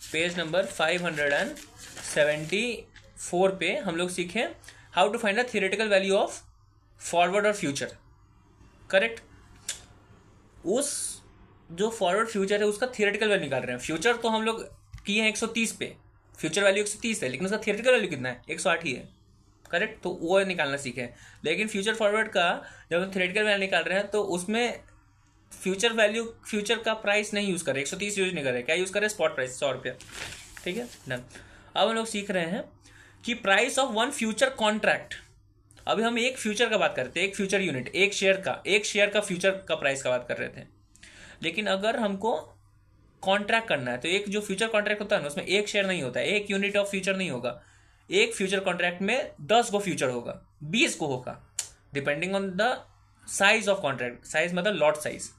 S1: Page number 574 पे हम लोग सीखे how to find the theoretical value of forward और फ्यूचर। करेक्ट। उस जो फॉरवर्ड फ्यूचर है उसका थियोरेटिकल वैल्यू निकाल रहे हैं। फ्यूचर तो हम लोग किए हैं 130 पे, फ्यूचर वैल्यू 130 है, लेकिन उसका थियोरेटिकल वैल्यू कितना है, 108 ही है। करेक्ट। तो वो निकालना सीखे हैं। लेकिन फ्यूचर फॉरवर्ड का जब हम थियोरेटिकल वैल्यू निकाल रहे हैं तो उसमें फ्यूचर वैल्यू, फ्यूचर का प्राइस नहीं यूज कर रहे, 130 यूज नहीं कर रहे, क्या यूज कर रहे, स्पॉट प्राइस 100 रुपया। ठीक है, डन। अब हम लोग सीख रहे हैं कि price of one future contract. अभी हम एक फ्यूचर का बात करते हैं, एक फ्यूचर यूनिट, एक शेयर का फ्यूचर का प्राइस का बात कर रहे थे। लेकिन अगर हमको कॉन्ट्रैक्ट करना है तो एक जो फ्यूचर कॉन्ट्रैक्ट होता है ना, उसमें एक शेयर नहीं होता है, एक यूनिट ऑफ फ्यूचर नहीं होगा। एक फ्यूचर कॉन्ट्रैक्ट में 10 को फ्यूचर होगा, 20 को होगा, depending on the size of contract. Size मतलब लॉट साइज।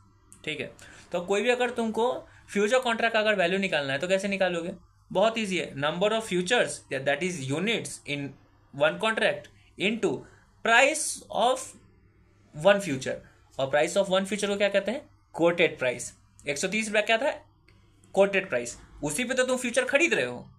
S1: ठीक है। तो कोई भी अगर तुमको फ्यूचर कॉन्ट्रैक्ट का अगर वैल्यू निकालना है तो कैसे निकालोगे? बहुत ईजी है। Number of futures that is units in one contract into price of one future. और प्राइस ऑफ वन फ्यूचर को क्या कहते हैं? Coated price. 130 रुपया क्या था? Coated price. उसी पे तो तुम फ्यूचर खरीद रहे हो।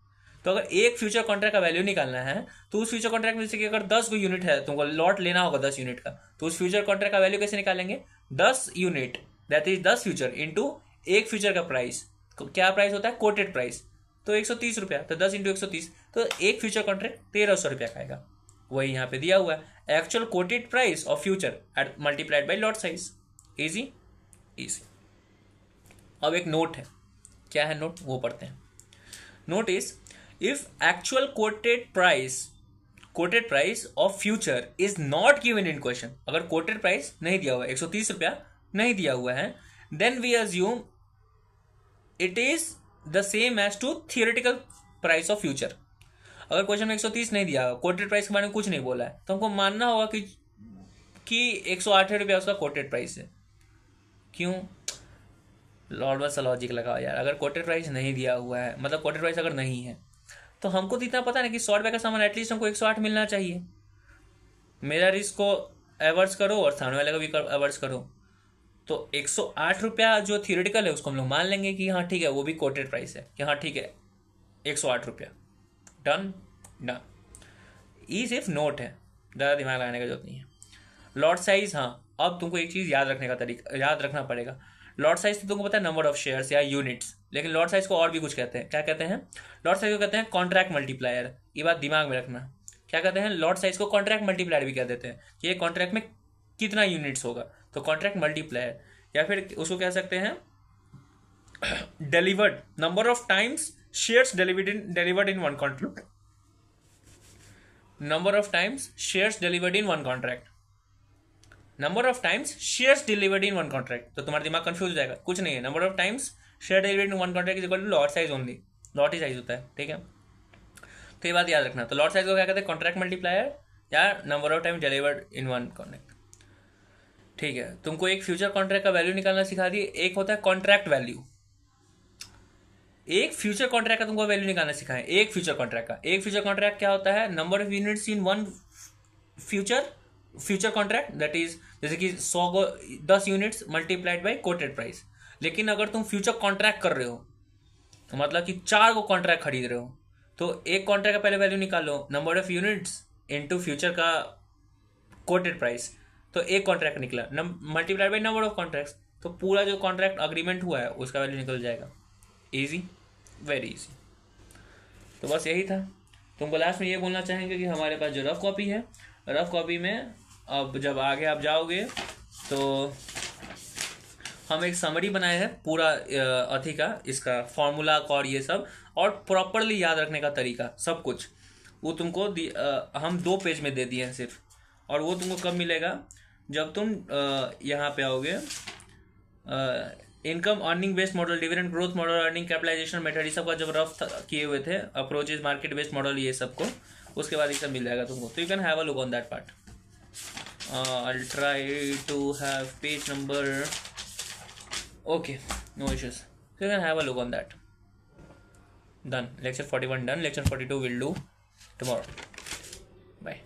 S1: तो अगर एक फ्यूचर कॉन्ट्रैक्ट का वैल्यू निकालना है तो उस फ्यूचर कॉन्ट्रैक्ट में से अगर 10 को यूनिट है, तुमको लॉट लेना होगा 10 यूनिट का, तो उस फ्यूचर कॉन्ट्रैक्ट का वैल्यू कैसे निकालेंगे? 10 unit that is 10 future into एक फ्यूचर का प्राइस। क्या प्राइस होता है? Coated price. तो 130 रुपया, तो 10 इंटू 130, तो एक फ्यूचर कॉन्ट्रैक्ट 1300 रुपया का आएगा। वही यहाँ पे दिया हुआ है, actual quoted price of future at multiplied by lot size. Easy easy. अब एक नोट है। क्या है नोट? वो पढ़ते हैं। Note is if actual quoted price of future is not given in question. अगर कोटेड प्राइस नहीं दिया हुआ है, 130 रुपया नहीं दिया हुआ है, then we assume it is the same as to theoretical price of future. अगर क्वेश्चन में 130 नहीं दिया, कोटेड प्राइस के बारे में कुछ नहीं बोला है, तो हमको मानना होगा कि 108 रुपया उसका कोटेड प्राइस है। क्यों? लॉर्ड सा लॉजिक लगाओ यार। अगर कोटेड प्राइस नहीं दिया हुआ है, मतलब कोटेड प्राइस अगर नहीं है, तो हमको तो इतना पता है कि 100 रुपये का सामान एटलीस्ट हमको 108 मिलना चाहिए। मेरा रिस्क को एवर्स करो और सामने वाले का भी एवर्स करो, तो 108 रुपया जो थियोरेटिकल है उसको हम लोग मान लेंगे कि हाँ ठीक है, वो भी कोटेड प्राइस है, कि हाँ ठीक है 108 रुपया। Done done. ई सिर्फ नोट है, ज़्यादा दिमाग लगाने का जरूरत नहीं है। लॉट साइज, हाँ अब तुमको एक चीज़ याद रखना पड़ेगा। लॉट साइज तो तुमको पता है नंबर ऑफ शेयर्स या यूनिट्स, लेकिन लॉट साइज को और भी कुछ कहते हैं। क्या कहते हैं? लॉट साइज को कहते हैं कॉन्ट्रैक्ट मल्टीप्लायर। ये बात दिमाग में रखना। क्या कहते हैं? लॉट साइज को कॉन्ट्रैक्ट मल्टीप्लायर भी कह देते हैं। ये कॉन्ट्रैक्ट में कितना यूनिट्स होगा, तो कॉन्ट्रैक्ट मल्टीप्लायर। या फिर उसको कह सकते हैं delivered, number of times shares delivered in one contract. Number of times shares delivered in one contract. Number of times shares delivered in one contract. तो तुम्हारा दिमाग कंफ्यूज हो जाएगा। कुछ नहीं है, number of times share delivered in one contract is equal to lot size only. Lot ही size होता है। ठीक है, तो ये बात याद रखना। तो लॉट साइज को क्या कहते हैं? कॉन्ट्रैक्ट मल्टीप्लायर या number of time delivered in one contract. ठीक है, तुमको एक फ्यूचर कॉन्ट्रैक्ट का वैल्यू निकालना सिखा दिए। एक होता है कॉन्ट्रैक्ट वैल्यू। एक फ्यूचर कॉन्ट्रैक्ट का तुमको वैल्यू निकालना सिखाएं। एक फ्यूचर कॉन्ट्रैक्ट क्या होता है? Number of units in one future contract, that is जैसे कि 100 को 10 units multiplied by coated price. लेकिन अगर तुम फ्यूचर कॉन्ट्रैक्ट कर रहे हो, तो मतलब कि 4 को कॉन्ट्रैक्ट खरीद रहे हो, तो एक कॉन्ट्रैक्ट का पहले वैल्यू निकालो, number of units into future का कोटेड प्राइस, तो एक कॉन्ट्रैक्ट निकला multiplied by number of contracts, तो पूरा जो कॉन्ट्रैक्ट अग्रीमेंट हुआ है उसका वैल्यू निकल जाएगा। Easy, very easy. तो बस यही था। तुमको लास्ट में ये बोलना चाहेंगे कि हमारे पास जो रफ कॉपी है, रफ कॉपी में अब जब आगे आप जाओगे तो हम एक समरी बनाए हैं पूरा अथी का, इसका फॉर्मूला का और ये सब, और प्रॉपरली याद रखने का तरीका सब कुछ, वो तुमको हम 2 पेज में दे दिए हैं सिर्फ। और वो तुमको कब मिलेगा? जब तुम यहाँ पे आओगे, income earning based model, dividend growth model, earning capitalization method, ये सब का जब रफ किए हुए थे, अप्रोचेज मार्केट बेस्ड मॉडल, ये सब को, उसके बाद ये सब मिल जाएगा तुमको। तो you can have a look on that part. I'll try to have page number. Okay, no issues. So you can have a look on that. Done. Lecture 41 done. Lecture 42 will do tomorrow. Bye.